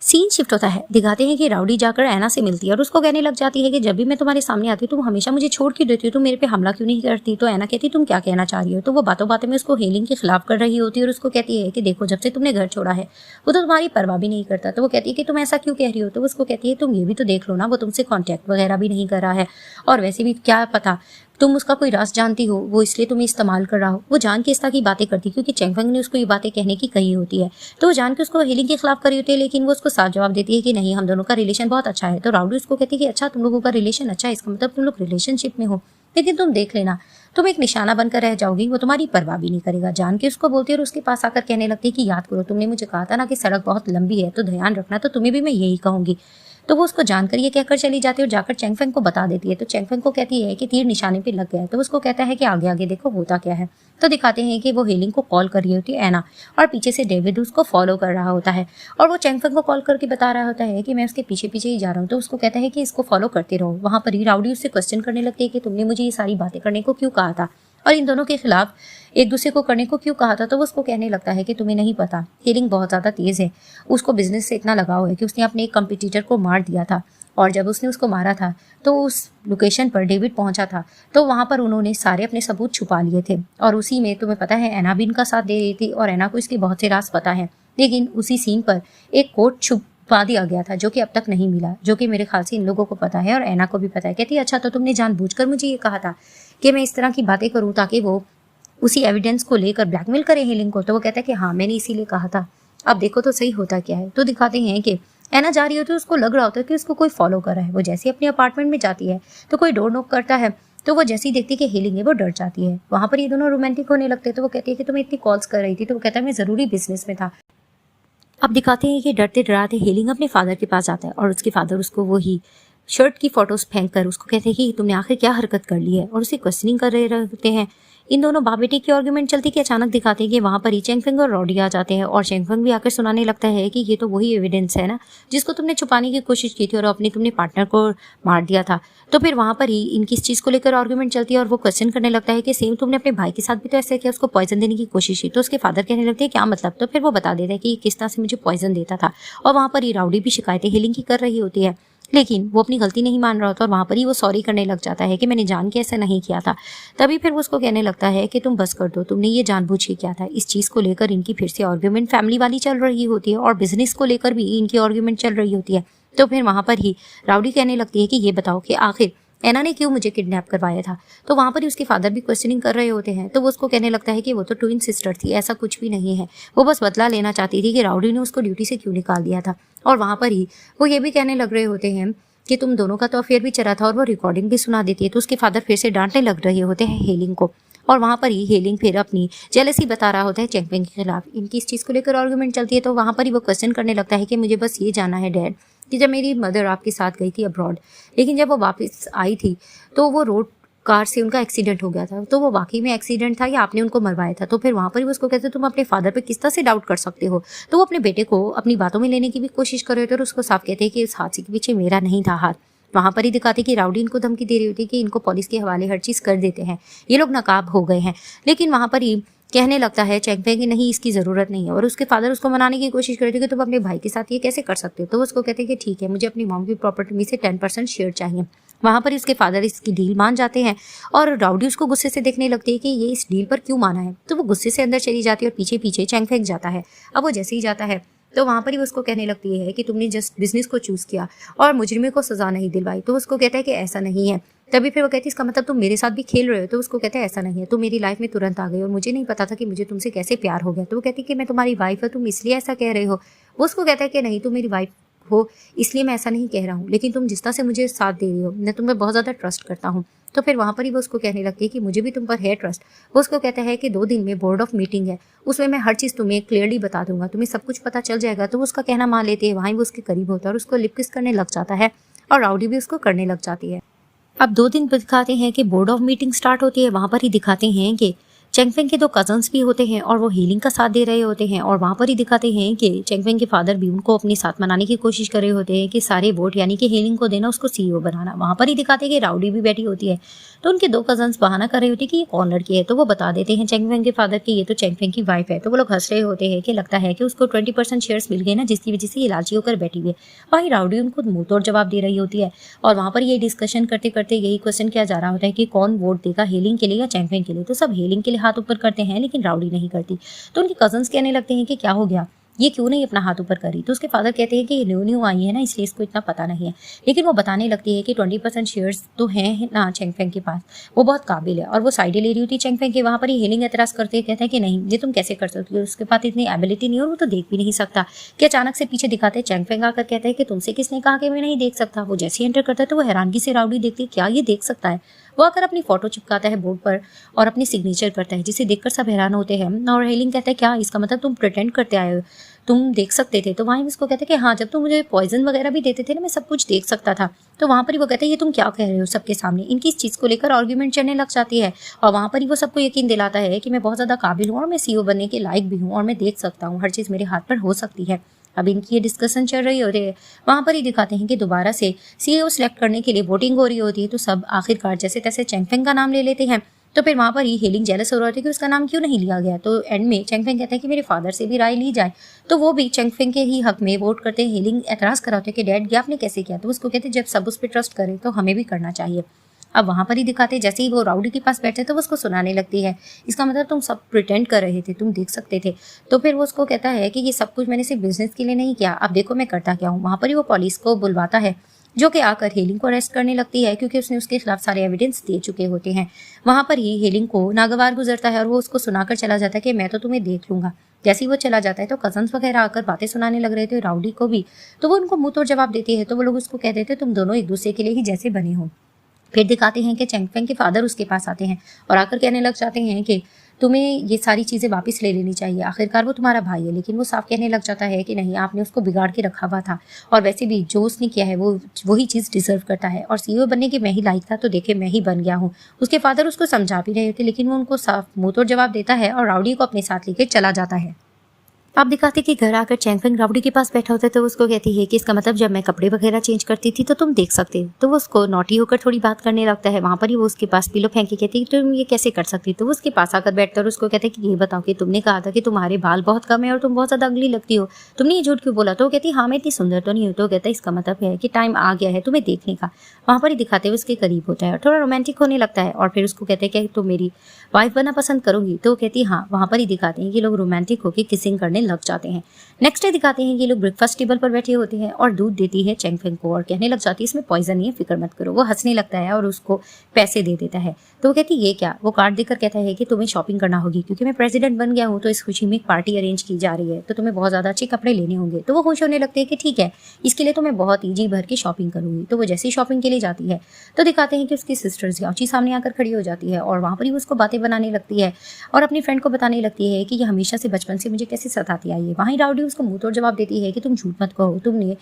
सीन शिफ्ट होता है, दिखाते हैं कि राउडी जाकर एना से मिलती है और उसको कहने लग जाती है कि जब भी मैं तुम्हारे सामने आती हूँ तुम हमेशा मुझे छोड़ क्यों देती हो, तुम मेरे पे हमला क्यों नहीं करती? तो एना कहती तुम क्या कहना चाह रही हो? तो वो बातों बातों में उसको हेलिंग के खिलाफ कर रही होती है और उसको कहती है कि देखो जब से तुमने घर छोड़ा है वो तो तुम्हारी परवाह भी नहीं करता। तो वो कहती है कि तुम ऐसा क्यों कह रही हो? तो उसको कहती है तुम ये भी तो देख लो ना, वो तुमसे कॉन्टैक्ट वगैरह भी नहीं कर रहा है, और वैसे भी क्या पता तुम उसका कोई राज जानती हो, वो इसलिए तुम्हें इस्तेमाल कर रहा हो। वो जान के इस तरह की बातें करती क्योंकि चेंगफेंग ने उसको ये बातें कहने की कही होती है। तो वो जान के उसको हेलिंग के खिलाफ करी होती है, लेकिन वो उसको साफ जवाब देती है कि नहीं हम दोनों का रिलेशन बहुत अच्छा है। तो राउडी उसको कहती है कि अच्छा तुम लोगों का रिलेशन अच्छा है, इसका मतलब तुम लोग रिलेशनशिप में हो, लेकिन तुम देख लेना तुम एक निशाना बनकर रह जाओगी, वो तुम्हारी परवाह भी नहीं करेगा। जान के उसको बोलती है और उसके पास आकर कहने लगती है कि याद करो तुमने मुझे कहा था ना कि सड़क बहुत लंबी है तो ध्यान रखना, तो तुम्हें भी मैं यही कहूंगी। तो वो उसको जानकर ये कहकर चली जाती है और जाकर चेंगफेंग को बता देती है। तो चेंगफेंग को कहती है कि तीर निशाने पे लग गया है। तो उसको कहता है कि आगे आगे देखो होता क्या है। तो दिखाते हैं कि वो हेलिंग को कॉल कर रही होती है एना, और पीछे से डेविड उसको फॉलो कर रहा होता है और वो चेंगफेंग को कॉल करके बता रहा होता है कि मैं उसके पीछे पीछे ही जा रहा हूँ। तो उसको कहता है कि इसको फॉलो करते रहो। वहाँ पर ही राउडी उससे क्वेश्चन करने लगती है कि तुमने मुझे ये सारी बातें करने को क्यों कहा था और इन दोनों के खिलाफ एक दूसरे को करने को क्यों कहा था? तो वो उसको कहने लगता है कि तुम्हें नहीं पता हेलिंग बहुत ज़्यादा तेज़ है, उसको बिजनेस से इतना लगाव है कि उसने अपने एक कंपटीटर को मार दिया था, और जब उसने उसको मारा था तो उस लोकेशन पर डेविड पहुंचा था, तो वहाँ पर उन्होंने सारे अपने सबूत छुपा लिए थे, और उसी में तुम्हें पता है एना भी इनका साथ दे रही थी और एना को इसके बहुत से राज पता है। लेकिन उसी सीन पर एक कोड छुपा दिया गया था जो कि अब तक नहीं मिला, जो कि मेरे ख्याल से इन लोगों को पता है और एना को भी पता है। कहती है अच्छा तो तुमने जानबूझकर मुझे ये कहा था कि मैं इस तरह की बातें करूँ ताकि वो उसी एविडेंस को लेकर ब्लैकमेल करे हेलिंग को? तो वो कहता है कि हाँ मैंने इसीलिए कहा था, अब देखो तो सही होता क्या है। तो दिखाते हैं कि एना जा रही होती है, उसको लग रहा होता है कि उसको कोई फॉलो कर रहा है। वो जैसे ही अपने अपार्टमेंट में जाती है तो कोई डोर नॉक करता है, तो वो जैसे ही देखती है कि हेलिंग है वो डर जाती है। वहाँ पर ये दोनों रोमांटिक होने लगते हैं। तो वो कहती है कि तुम्हें इतनी कॉल्स कर रही थी? तो वो कहता है मैं ज़रूरी बिजनेस में था। अब दिखाते हैं कि डरते डराते हेलिंग अपने फादर के पास आता है और उसके फादर उसको वही शर्ट की फोटोज फेंक कर उसको कहते हैं कि तुमने आखिर क्या हरकत कर ली है, और उसे क्वेश्चनिंग कर रहे रहते हैं। इन दोनों बाप बेटे की आर्गुमेंट चलती कि अचानक दिखाते हैं कि वहाँ पर ही चेंगफेंग और रॉडी आ जाते हैं, और चेंगफेंग भी आकर सुनाने लगता है कि ये तो वही एविडेंस है ना जिसको तुमने छुपाने की कोशिश की थी और अपने तुमने पार्टनर को मार दिया था। तो फिर वहाँ पर ही इनकी इस चीज़ को लेकर आर्गुमेंट चलती है और वो क्वेश्चन करने लगता है कि सेम तुमने अपने भाई के साथ भी तो ऐसे किया, उसको पॉइजन देने की कोशिश की। तो उसके फादर कहने लगते हैं क्या मतलब? तो फिर वो बता देता है कि किस तरह से मुझे पॉइजन देता था, और वहाँ पर ही राउडी भी शिकायतें हेलिंग की कर रही होती है लेकिन वो अपनी गलती नहीं मान रहा होता और वहाँ पर ही वो सॉरी करने लग जाता है कि मैंने जान के ऐसा नहीं किया था। तभी फिर वो उसको कहने लगता है कि तुम बस कर दो, तुमने ये जानबूझ के किया था। इस चीज़ को लेकर इनकी फिर से आर्ग्यूमेंट फैमिली वाली चल रही होती है और बिजनेस को लेकर भी इनकी आर्ग्यूमेंट चल रही होती है। तो फिर वहाँ पर ही राउडी कहने लगती है कि ये बताओ कि आखिर एना ने क्यों मुझे किडनैप करवाया था। तो वहाँ पर ही उसके फादर भी क्वेश्चनिंग कर रहे होते हैं। तो वो उसको कहने लगता है कि वो तो ट्विन सिस्टर थी, ऐसा कुछ भी नहीं है, वो बस बदला लेना चाहती थी कि राउडी ने उसको ड्यूटी से क्यों निकाल दिया था। और वहाँ पर ही वो ये भी कहने लग रहे होते हैं कि तुम दोनों का तो अफेयर भी चला था और वो रिकॉर्डिंग भी सुना देती है। तो उसके फादर फिर से डांटने लग रहे होते हैं हेलिंग को और वहाँ पर ही हेलिंग फिर अपनी जेलसी बता रहा होता है चैंगफेंग के खिलाफ। इनकी इस चीज़ को लेकर आर्गुमेंट चलती है। तो वहाँ पर ही वो क्वेश्चन करने लगता है कि मुझे बस ये जानना है डैड कि जब मेरी मदर आपके साथ गई थी अब्रॉड, लेकिन जब वो वापस आई थी तो वो रोड कार से उनका एक्सीडेंट हो गया था, तो वो वाकई में एक्सीडेंट था या आपने उनको मरवाया था। तो फिर वहाँ पर ही उसको कहते तुम अपने फादर पे किस तरह से डाउट कर सकते हो। तो वो अपने बेटे को अपनी बातों में लेने की भी कोशिश कर रहे थे और उसको साफ कहते हैं कि इस हादसे के पीछे मेरा नहीं था हाथ। वहाँ पर ही दिखाते कि राउडी इनको धमकी दे रही होती है कि इनको पुलिस के हवाले हर चीज़ कर देते हैं, ये लोग नाकाब हो गए हैं। लेकिन वहाँ पर ही कहने लगता है चैंगफेंग कि नहीं, इसकी ज़रूरत नहीं है। और उसके फादर उसको मनाने की कोशिश कर रहे थे कि तुम अपने भाई के साथ ये कैसे कर सकते हो। तो उसको कहते हैं कि ठीक है, मुझे अपनी मॉम की प्रॉपर्टी में से 10% शेयर चाहिए। वहाँ पर ही उसके फादर इसकी डील मान जाते हैं और राउडी उसको गुस्से से देखने लगती है कि ये इस डील पर क्यों माना है। तो वो गुस्से से अंदर चली जाती है और पीछे पीछे चैंगफेंग जाता है। अब वो जैसे ही जाता है तो वहाँ पर ही उसको कहने लगती है कि तुमने जस्ट बिजनेस को चूज़ किया और मुजरिमे को सज़ा नहीं दिलवाई। तो उसको कहता है कि ऐसा नहीं है। तभी फिर वो कहती है इसका मतलब तुम मेरे साथ भी खेल रहे हो। तो उसको कहता है ऐसा नहीं है, तुम मेरी लाइफ में तुरंत आ गई और मुझे नहीं पता था कि मुझे तुमसे कैसे प्यार हो गया। तो वो कहती है कि मैं तुम्हारी वाइफ है, तुम इसलिए ऐसा कह रहे हो। वो उसको कहता है कि नहीं, तुम मेरी वाइफ हो इसलिए मैं ऐसा नहीं कह रहा हूँ, लेकिन तुम जिस तरह से मुझे साथ दे रही हो, मैं तुम्हें बहुत ज़्यादा ट्रस्ट करता हूँ। तो फिर वहाँ पर ही वो उसको कहने लगती है कि मुझे भी तुम पर है ट्रस्ट। वो उसको कहता है कि 2 दिन में बोर्ड ऑफ मीटिंग है, उसमें मैं हर चीज़ तुम्हें क्लियरली बता दूंगा, तुम्हें सब कुछ पता चल जाएगा। तो वो उसका कहना मान लेती है। वहीं वो उसके करीब होता है और उसको लिप किस करने लग जाता है और राउडी भी उसको करने लग जाती है। अब 2 दिन दिखाते हैं कि बोर्ड ऑफ मीटिंग स्टार्ट होती है। वहाँ पर ही दिखाते हैं कि चैंगफेंग के 2 कजन्स भी होते हैं और वो हीलिंग का साथ दे रहे होते हैं। और वहाँ पर ही दिखाते हैं कि चैंगफेंग के फादर भी उनको अपने साथ मनाने की कोशिश कर रहे होते हैं कि सारे वोट यानी कि हीलिंग को देना, उसको CEO बनाना। वहाँ पर ही दिखाते हैं कि राउडी भी बैठी होती है। तो उनके 2 कजन्स बहाना कर रहे होते हैं कि ये कौन लड़की है। तो वो बता देते हैं चैंगफेंग के फादर कि ये तो चैंगफेंग की वाइफ है। तो वो लोग हंस रहे होते हैं कि लगता है कि उसको 20% शेयर्स मिल गए ना, जिसकी वजह से ये लालची होकर बैठी हुई है। वहीं राउडी उनको मुंह तोड़ जवाब दे रही होती है और वहाँ पर ये डिस्कशन करते करते यही क्वेश्चन किया जा रहा होता है कि कौन वोट देगा, हीलिंग के लिए या चैंगफेंग के लिए। तो सब हीलिंग के लिए हाथ ऊपर करते हैं लेकिन राउडी नहीं करती। तो उनके कजन्स कहने लगते हैं कि क्या हो गया, ये क्यों नहीं अपना हाथ ऊपर करी। तो उसके फादर कहते हैं कि ये न्यू आई है ना, इसलिए इसको इतना पता नहीं है। लेकिन वो बताने लगती है कि 20% शेयर्स तो हैं ना चैंगफेंग के पास, वो बहुत काबिल है। और वो साइडें ले रही होती है चैंगफेंग के। वहाँ पर ही हीलिंग एतराज़ करते हैं, कहते हैं कि नहीं, ये तुम कैसे कर सकती हो, उसके पास इतनी एबिलिटी नहीं है और वो तो देख भी नहीं सकता। कि अचानक से पीछे दिखाते हैं चैंगफेंग आकर कहता है कि तुमसे किसने कहा कि मैं नहीं देख सकता। वो जैसे ही एंटर करता है तो वो हैरानगी से राउडी देखती है, क्या ये देख सकता है। वो आकर अपनी फोटो चिपकाता है बोर्ड पर और अपनी सिग्नेचर करता है, जिसे देखकर सब हैरान होते हैं। और हीलिंग कहता है क्या इसका मतलब तुम प्रिटेंड करते आए हो, तुम देख सकते थे। तो वहीं उसको कहते हैं कि हाँ, जब तुम मुझे पॉइजन वगैरह भी देते थे ना, मैं सब कुछ देख सकता था। तो वहाँ पर ही वो कहते हैं ये तुम क्या कह रहे हो सबके सामने। इनकी इस चीज़ को लेकर आर्ग्यूमेंट चलने लग जाती है और वहाँ पर ही वो सबको यकीन दिलाता है कि मैं बहुत ज़्यादा काबिल हूँ और मैं CEO बनने के लायक भी हूँ और मैं देख सकता हूँ, हर चीज़ मेरे हाथ पर हो सकती है। अब इनकी ये डिस्कशन चल रही होती है। वहाँ पर ही दिखाते हैं कि दोबारा से CEO सिलेक्ट करने के लिए वोटिंग हो रही होती है। तो सब आखिरकार जैसे तैसे चैंगफेंग का नाम ले लेते हैं। तो फिर वहाँ पर ही हीलिंग जेलस हो रहा था कि उसका नाम क्यों नहीं लिया गया। तो एंड में चैंगफेंग कहता है कि मेरे फादर से भी राय ली जाए। तो वो भी चैंगफेंग के ही हक में वोट करते हैं। हीलिंग एतराज़ कराते हैं कि डैड ये आपने कैसे किया। तो उसको कहते हैं जब सब उस पर ट्रस्ट करें तो हमें भी करना चाहिए। अब वहाँ पर ही दिखाते जैसे ही वो राउडी के पास बैठते तो वो उसको सुनाने लगती है, इसका मतलब तुम सब प्रिटेंड कर रहे थे, तुम देख सकते थे। तो फिर वो उसको कहता है कि ये सब कुछ मैंने सिर्फ बिजनेस के लिए नहीं किया, अब देखो मैं करता क्या हूँ। वहाँ पर ही वो पुलिस को बुलवाता है जो कि आकर हीलिंग को अरेस्ट करने लगती है क्योंकि उसने उसके खिलाफ सारे एविडेंस दे चुके होते हैं। वहाँ पर ही हीलिंग को नागवार गुजरता है और वो उसको सुनाकर चला जाता है कि मैं तो तुम्हें देख लूंगा। जैसे ही वो चला जाता है तो कजन्स वगैरह आकर बातें सुनाने लग रहे थे राउडी को भी। तो वो उनको मुंह तोड़ जवाब देती है। तो वो लोग उसको कह देते तुम दोनों एक दूसरे के लिए ही जैसे बने हो। फिर दिखाते हैं कि चैंगफेंग के फादर उसके पास आते हैं और आकर कहने लग जाते हैं कि तुम्हें ये सारी चीज़ें वापस ले लेनी चाहिए, आखिरकार वो तुम्हारा भाई है। लेकिन वो साफ कहने लग जाता है कि नहीं, आपने उसको बिगाड़ के रखा हुआ था और वैसे भी जो उसने किया है वो वही चीज़ डिजर्व करता है और CEO बनने के मैं ही लायक था, तो देखे मैं ही बन गया हूँ। उसके फादर उसको समझा भी रहे थे लेकिन वो उनको साफ मुँह तोड़ जवाब देता है और राउडी को अपने साथ लेकर चला जाता है। आप दिखाते कि घर आकर चैंगफेंग राउडी के पास बैठा होता है तो उसको कहती है कि इसका मतलब जब मैं कपड़े वगैरह चेंज करती थी तो तुम देख सकते हो। तो वो उसको नॉटी होकर थोड़ी बात करने लगता है। वहाँ पर ही वो उसके पास पिलो फेंक के कहती है तुम ये कैसे कर सकती। तो वो उसके पास आकर बैठता है और उसको कहते हैं कि ये बताओ कि तुमने कहा था कि तुम्हारे बाल बहुत कम है और तुम बहुत ज्यादा अगली लगती हो, तुमने ये झूठ क्यों बोला। तो वो कहती है हाँ मैं इतनी सुंदर तो नहीं हूँ। तो कहता है इसका मतलब है कि टाइम आ गया है तुम्हें देखने का। वहाँ पर ही दिखाते हुए उसके करीब होता है और थोड़ा रोमांटिक होने लगता है और फिर उसको कहते हैं कि तुम मेरी वाइफ बनना पसंद करोगी। तो वो कहती है हाँ। वहाँ पर ही दिखाते हैं कि लोग रोमांटिक होकर किसिंग करने लग जाते हैं। नेक्स्ट डे दिखाते हैं कि लोग ब्रेकफास्ट टेबल पर बैठे होते हैं और दूध देती है चैंगफेंग को और कहने लग जाती है इसमें पॉइजन नहीं है, फिक्र मत करो। वो हंसने लगता है और उसको पैसे दे देता है। तो वो कहती है ये क्या। वो कार्ड देकर कहता है कि तुम्हें शॉपिंग करना होगी क्योंकि मैं प्रेसिडेंट बन गया हूँ तो इस खुशी में एक पार्टी अरेंज की जा रही है तो तुम्हें बहुत ज्यादा अच्छे कपड़े लेने होंगे। तो वो खुश होने लगते हैं कि ठीक है इसके लिए तो मैं बहुत जी भर की शॉपिंग करूंगी। तो वो जैसी शॉपिंग के लिए जाती है तो दिखाते हैं कि उसकी सिस्टर ज्याची सामने आकर खड़ी हो जाती है और वहां पर ही उसको बातें बनाने लगती है और अपनी फ्रेंड को बताने लगती है कि ये हमेशा से बचपन से मुझे कैसे सताती आई है। वहीं राउडी उसको मुंह तोड़ जवाब देती है कि तुम झूठ मत कहो, तुमने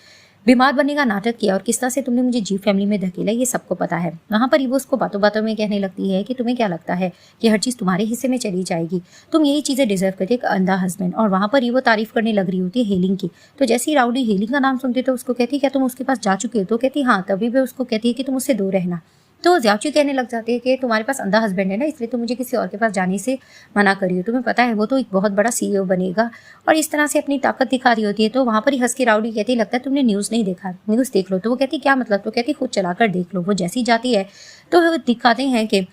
बीमार बनने का नाटक किया और किस तरह से तुमने मुझे जी फैमिली में धकेला ये सबको पता है। वहां पर ही वो उसको बातों बातों में कहने लगती है कि तुम्हें क्या लगता है कि हर चीज तुम्हारे हिस्से में चली जाएगी, तुम यही चीजें डिजर्व करते एक अंधा हस्बैंड। और वहां पर ही वो तारीफ करने लग रही होती है हेलिंग की। तो जैसे ही राउडी हेलिंग का नाम सुनती तो उसको कहती क्या तुम उसके पास जा चुके हो। तो कहती हाँ। तभी वो उसको कहती है कि तुम उससे दूर रहना। तो ज्याची कहने लग जाती है कि तुम्हारे पास अंधा हस्बैंड है ना इसलिए तुम मुझे किसी और के पास जाने से मना करी हो, तुम्हें पता है वो तो एक बहुत बड़ा सीईओ बनेगा। और इस तरह से अपनी ताकत दिखा रही होती है। तो वहां पर ही हंस के राउडी कहती है लगता है तुमने न्यूज़ नहीं देखा, न्यूज़ देख लो। तो वो कहती क्या मतलब। तो कहती खुद चलाकर देख लो। वो जैसी जाती है तो वो दिखाते हैं कि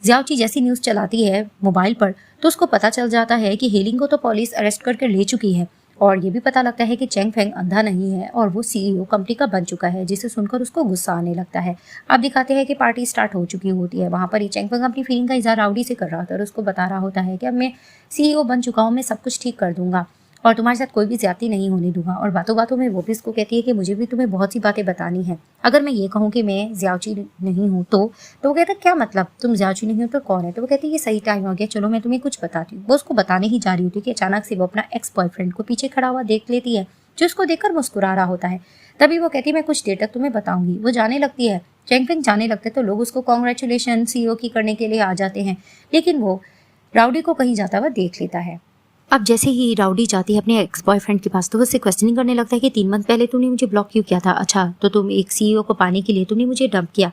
ज्याची जैसी न्यूज़ चलाती है मोबाइल पर तो उसको पता चल जाता है कि हेलिंग को तो पुलिस अरेस्ट करके ले चुकी है और ये भी पता लगता है कि चैंगफेंग अंधा नहीं है और वो सीईओ कंपनी का बन चुका है, जिसे सुनकर उसको गुस्सा आने लगता है। अब दिखाते हैं कि पार्टी स्टार्ट हो चुकी होती है। वहां पर ही चैंगफेंग अपनी फीलिंग का इजहार राउडी से कर रहा था और उसको बता रहा होता है कि अब मैं सीईओ बन चुका हूँ, मैं सब कुछ ठीक कर दूंगा और तुम्हारे साथ कोई भी ज्यादती नहीं होने दूंगा। और बातों बातों में वो भी इसको कहती है कि मुझे भी तुम्हें बहुत सी बातें बतानी है। अगर मैं ये कहूँ कि मैं ज्याची नहीं हूँ तो वो कहता क्या मतलब, तुम ज्याची नहीं हो तो कौन है। तो वो कहती है ये सही टाइम हो गया, चलो मैं तुम्हें कुछ बताती हूँ। वो उसको बताने ही जा रही होती है कि अचानक से वो अपना एक्स बॉयफ्रेंड को पीछे खड़ा हुआ देख लेती है जो उसको देखकर मुस्कुरा रहा होता है। तभी वो कहती है मैं कुछ देर तक तुम्हें बताऊंगी। वो जाने लगती है। चैंगफेंग जाने लगते तो लोग उसको कॉन्ग्रेचुलेशन सीईओ की करने के लिए आ जाते हैं, लेकिन वो राउडी को कहीं जाता हुआ देख लेता है। अब जैसे ही राउडी जाती है अपने एक्स बॉयफ्रेंड के पास तो वो उससे क्वेश्चनिंग करने लगता है कि 3 मंथ पहले तुमने मुझे ब्लॉक क्यों किया था। अच्छा तो तुम एक सीईओ को पाने के लिए तुमने मुझे डंप किया।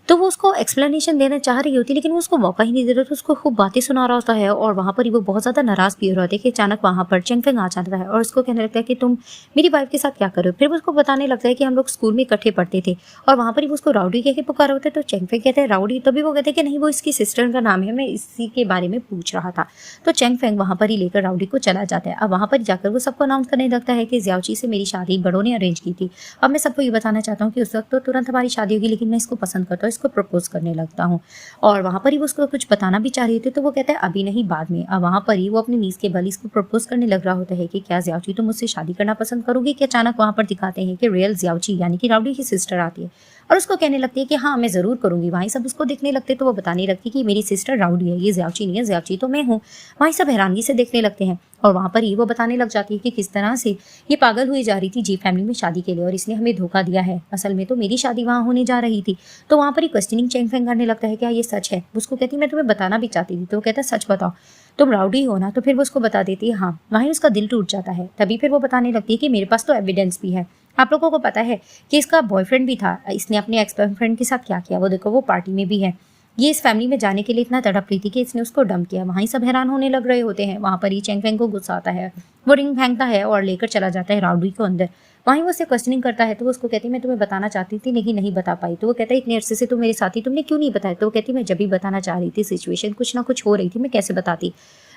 तो वो उसको एक्सप्लेनेशन देना चाह रही होती है लेकिन वो उसको मौका ही नहीं दे रहा। तो उसको खूब बातें सुना रहा होता है और वहाँ पर ही वो बहुत ज़्यादा नाराज़ भी हो रहा होता है कि अचानक वहाँ पर चैंगफेंग आ जाता है और उसको कहने लगता है कि तुम मेरी वाइफ के साथ क्या कर रहे हो। फिर वो उसको बताने लगता है कि हम लोग स्कूल में इकट्ठे पढ़ते थे और वहाँ पर ही वो उसको राउडी कह के पुकारा होता है। तो चैंगफेंग कहते हैं राउडी। तभी वो कहते हैं कि नहीं वो इसकी सिस्टर का नाम है, मैं इसी के बारे में पूछ रहा था। तो चैंगफेंग वहाँ पर ही लेकर राउडी को चला जाता है। अब वहाँ पर जाकर वो सबको अनाउंस करने लगता है कि ज्याची से मेरी शादी बड़ों ने अरेंज की थी। अब मैं सबको ये बताना चाहता हूँ कि उस वक्त तो तुरंत हमारी शादी होगी लेकिन मैं इसको पसंद करता हूँ, इसको प्रपोज करने लगता हूँ। और वहां पर ही वो उसको कुछ बताना भी चाह रही थी तो वो कहता है अभी नहीं बाद में। अब वहां पर ही वो अपनी नीज के बल इसको प्रपोज करने लग रहा होता है कि क्या ज्याची तुम मुझसे शादी करना पसंद करोगी। कि अचानक वहां पर दिखाते हैं कि रियल ज्याची यानी कि राउडी की सिस्टर आती है और उसको कहने लगती है कि हाँ मैं जरूर करूंगी। वहीं सब उसको देखने लगते तो वो बताने लगती कि मेरी सिस्टर राउडी है, ये ज्याची नहीं है, ज्याची तो मैं हूँ। वहीं सब हैरानगी से देखने लगते हैं और वहां पर ही वो बताने लग जाती है कि किस तरह से ये पागल हुई जा रही थी जी फैमिली में शादी के लिए और इसने हमें धोखा दिया है, असल में तो मेरी शादी वहां होने जा रही थी। तो वहां पर ही क्वेश्चनिंग चैंगफेंग करने लगता है क्या ये सच है। उसको कहती मैं तुम्हें बताना भी चाहती थी। तो वो कहता है सच बताओ, तुम राउडी हो ना। तो फिर वो उसको बता देती है हाँ। वहीं उसका दिल टूट जाता है। तभी फिर वो बताने लगती है कि मेरे पास तो एविडेंस भी है। आप लोगों को पता है कि इसका बॉयफ्रेंड भी था, इसने अपने एक्स बॉयफ्रेंड के साथ क्या किया वो देखो, वो पार्टी में भी है। ये इस फैमिली में जाने के लिए इतना तड़प रही थी कि इसने उसको डंप किया। वहीं सब हैरान होने लग रहे होते हैं। वहां पर ही चैंगफेंग को गुस्सा आता है, वो रिंग फेंकता है और लेकर चला जाता है राउडी को अंदर। वहीं वो उससे क्वेश्चनिंग करता है तो वो उसको कहती मैं तुम्हें बताना चाहती थी लेकिन नहीं बता पाई। तो वो कहता है इतने अरसे से तुम मेरे साथी, तुमने क्यों नहीं बताया। तो वो कहती मैं जब भी बताना चाह रही थी सिचुएशन कुछ ना कुछ हो रही थी, मैं कैसे बताती।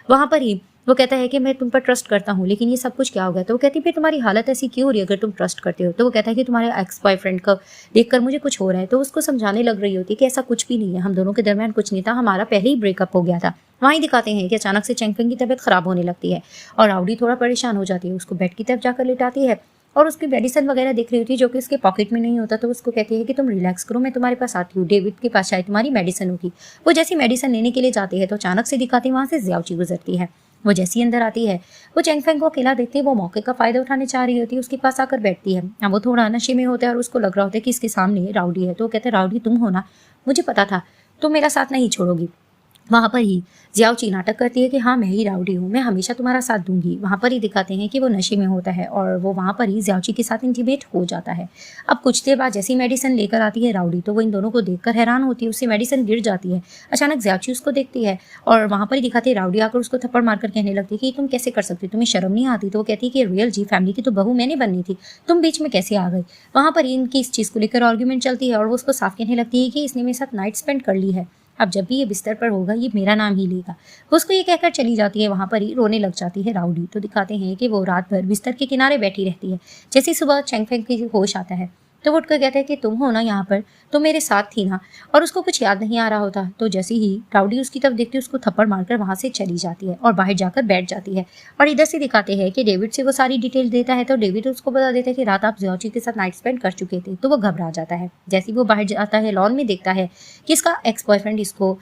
वहां पर ही वो कहता है कि मैं तुम पर ट्रस्ट करता हूँ लेकिन ये सब कुछ क्या हो गया। तो वो कहती फिर तुम्हारी हालत ऐसी क्यों हो रही है अगर तुम ट्रस्ट करते हो। तो वो कहता है कि तुम्हारे एक्स बॉयफ्रेंड को देखकर मुझे कुछ हो रहा है। तो उसको समझाने लग रही होती है कि ऐसा कुछ भी नहीं है, हम दोनों के दरमियान कुछ नहीं था, हमारा पहले ही ब्रेकअप हो गया था। वहीं दिखाते हैं कि अचानक से चैंगफेंग की तबीयत खराब होने लगती है और राउडी थोड़ा परेशान हो जाती है, उसको बेड की तरफ जाकर लेटाती है और उसकी मेडिसिन वगैरह देख रही होती है जो कि उसके पॉकेट में नहीं होता। तो उसको कहती है कि तुम रिलैक्स करो, मैं तुम्हारे पास आती हूँ, डेविड के पास शायद तुम्हारी मेडिसिन होगी। वो जैसी मेडिसिन लेने के लिए जाती है तो अचानक से दिखाती वहां से ज्याची गुजरती है। वो जैसी अंदर आती है वो चैंगफेंग को अकेला देखती है, वो मौके का फायदा उठाने चाह रही होती है, उसके पास आकर बैठती है। अब वो थोड़ा नशे में होता है और उसको लग रहा होता है कि इसके सामने राउडी है। तो वो कहते हैं राउडी तुम हो ना, मुझे पता था तुम मेरा साथ नहीं छोड़ोगी। वहाँ पर ही जियाओची नाटक करती है कि हाँ मैं ही राउडी हूँ, मैं हमेशा तुम्हारा साथ दूंगी। वहाँ पर ही दिखाते हैं कि वो नशे में होता है और वो वहाँ पर ही जियाओची के साथ इंटीमेट हो जाता है। अब कुछ देर बाद जैसी मेडिसिन लेकर आती है राउडी, तो वो इन दोनों को देखकर हैरान होती है, उससे मेडिसिन गिर जाती है। अचानक जियाओची उसको देखती है और वहाँ पर ही दिखाते हैं राउडी आकर उसको थप्पड़ मारकर कहने लगती है कि तुम कैसे कर सकती, तुम्हें शर्म नहीं आती। तो वो कहती है कि रियल जी फैमिली की तो बहू मैंने बननी थी, तुम बीच में कैसे आ गई। वहाँ पर इनकी इस चीज़ को लेकर आर्ग्यूमेंट चलती है और वो उसको साफ कहने लगती है कि इसने मेरे साथ नाइट स्पेंड कर ली है, अब जब भी ये बिस्तर पर होगा ये मेरा नाम ही लेगा। वो उसको ये कहकर चली जाती है। वहाँ पर ही रोने लग जाती है राउडी। तो दिखाते हैं कि वो रात भर बिस्तर के किनारे बैठी रहती है। जैसे सुबह चैंगफेंग की होश आता है तो वो उठकर कहता है कि तुम हो ना यहाँ पर, तुम मेरे साथ थी ना। और उसको कुछ याद नहीं आ रहा होता। तो जैसे ही राउडी उसकी तरफ देखती है उसको थप्पड़ मारकर वहाँ से चली जाती है और बाहर जाकर बैठ जाती है। और इधर से दिखाते हैं कि डेविड से वो सारी डिटेल देता है। तो डेविड उसको बता देता है कि रात आप जियाओची के साथ नाइट स्पेंड कर चुके थे। तो वो घबरा जाता है। जैसे ही वो बाहर जाता है लॉन में देखता है कि इसका एक्स बॉयफ्रेंड इसको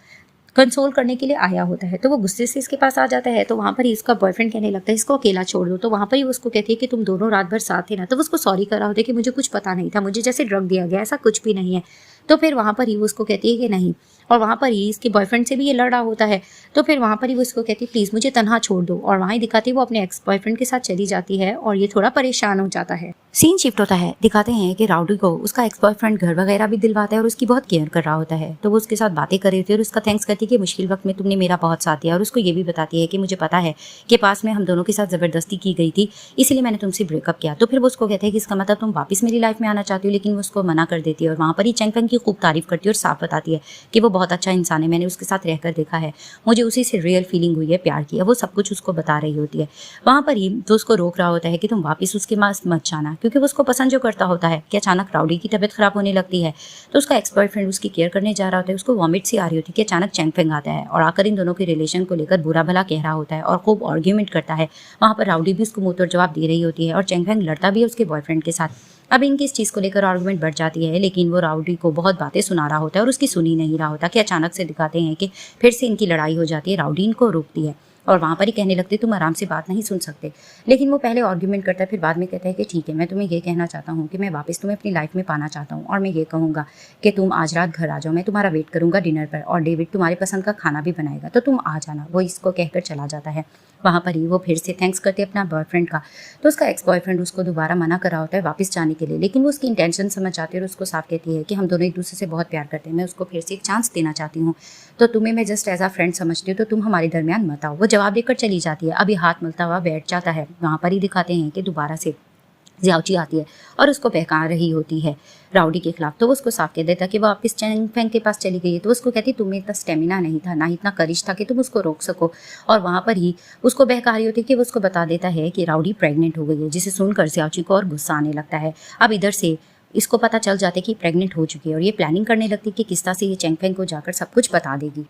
कंसोल करने के लिए आया होता है। तो वो गुस्से से इसके पास आ जाता है। तो वहाँ पर ही इसका बॉयफ्रेंड कहने लगता है इसको अकेला छोड़ दो। तो वहाँ पर ही उसको कहती है कि तुम दोनों रात भर साथ थे ना। तो वो उसको सॉरी कर रहा होता है कि मुझे कुछ पता नहीं था, मुझे जैसे ड्रग दिया गया, ऐसा कुछ भी नहीं है। तो फिर वहाँ पर ही वो उसको कहती है कि नहीं, और वहाँ पर ही इसके बॉयफ्रेंड से भी ये लड़ रहा होता है। तो फिर वहाँ पर ही वो उसको कहती है प्लीज़ मुझे तन्हा छोड़ दो। और वहाँ ही दिखाती है वो अपने एक्स बॉयफ्रेंड के साथ चली जाती है और ये थोड़ा परेशान हो जाता है। सीन शिफ्ट होता है। दिखाते हैं कि राउडी को उसका एक्स बॉयफ्रेंड घर वगैरह भी दिलवाता है और उसकी बहुत केयर कर रहा होता है। तो वो उसके साथ बातें कर रही थी और उसका थैंक्स करती है कि मुश्किल वक्त में तुमने मेरा बहुत साथ दिया। और उसको ये भी बताती है कि मुझे पता है कि पास में हम दोनों के साथ ज़बरदस्ती की गई थी, इसलिए मैंने तुमसे ब्रेकअप किया। तो फिर वो उसको कहते हैं कि इसका मतलब तुम वापस मेरी लाइफ में आना चाहती हो, लेकिन वो उसको मना कर देती है। और वहाँ पर ही चैंगफेंग की खूब तारीफ करती है और साफ बताती है कि वो बहुत अच्छा इंसान है, मैंने उसके साथ रहकर देखा है, मुझे उसी से रियल फीलिंग हुई है प्यार की। वो सब कुछ उसको बता रही होती है। वहाँ पर ही तो उसको रोक रहा होता है कि तुम वापस उसके पास मत जाना, क्योंकि वो उसको पसंद जो करता होता है। कि अचानक राउडी की तबीयत खराब होने लगती है। तो उसका एक्स बॉयफ्रेंड उसकी केयर करने जा रहा होता है, उसको वॉमिट सी आ रही होती है कि अचानक चैंगफेंग आता है और आकर इन दोनों के रिलेशन को लेकर बुरा भला कह रहा होता है और खूब आर्ग्यूमेंट करता है। वहाँ पर राउडी भी उसको मुंह तोड़ जवाब दे रही होती है और चैंगफेंग लड़ता भी है उसके बॉयफ्रेंड के साथ। अब इनकी इस चीज़ को लेकर आर्गुमेंट बढ़ जाती है, लेकिन वो राउडी को बहुत बातें सुना रहा होता है और उसकी सुनी नहीं रहा होता। कि अचानक से दिखाते हैं कि फिर से इनकी लड़ाई हो जाती है। राउडी इनको रोकती है और वहाँ पर ही कहने लगते तुम आराम से बात नहीं सुन सकते। लेकिन वो पहले आर्ग्यूमेंट करता है, फिर बाद में कहता है कि ठीक है, मैं तुम्हें ये कहना चाहता हूँ कि मैं वापस तुम्हें अपनी लाइफ में पाना चाहता हूँ और मैं ये कहूँगा कि तुम आज रात घर आ जाओ, मैं तुम्हारा वेट करूँगा डिनर पर और डेविड तुम्हारे पसंद का खाना भी बनाएगा, तो तुम आ जाना। वो इसको कहकर चला जाता है। वहाँ पर ही वो फिर से थैंक्स करते अपना बॉयफ्रेंड का। तो उसका एक्स बॉयफ्रेंड उसको दोबारा मना कर रहा होता है वापस जाने के लिए, लेकिन वो उसकी इंटेंशन समझ जाती है और उसको साफ कहती है कि हम दोनों एक दूसरे से बहुत प्यार करते हैं, मैं उसको फिर से एक चांस देना चाहती हूँ, तो तुम्हें मैं जस्ट एज अ फ्रेंड समझती हूँ, तो तुम हमारे दरमियान मत आओ। वो जवाब देकर चली जाती है। अभी हाथ मलता हुआ बैठ जाता है। वहाँ पर ही दिखाते हैं कि दोबारा से जियाओची आती है और उसको बहका रही होती है राउडी के खिलाफ। तो वो उसको साफ कह देता कि वो वापस चैंगफेंग के पास चली गई है। तो उसको कहती तुम्हें इतना स्टेमिना नहीं था, ना ही इतना करेज था कि तुम उसको रोक सको। और वहाँ पर ही उसको बहका रही होती है कि वो उसको बता देता है कि राउडी प्रेग्नेंट हो गई है, जिसे सुनकर जियाओची को और गुस्सा आने लगता है। अब इधर से इसको पता चल जाता है कि प्रेग्नेंट हो चुकी है और ये प्लानिंग करने लगती है कि किस तरह से ये चैंगफेंग को जाकर सब कुछ बता देगी।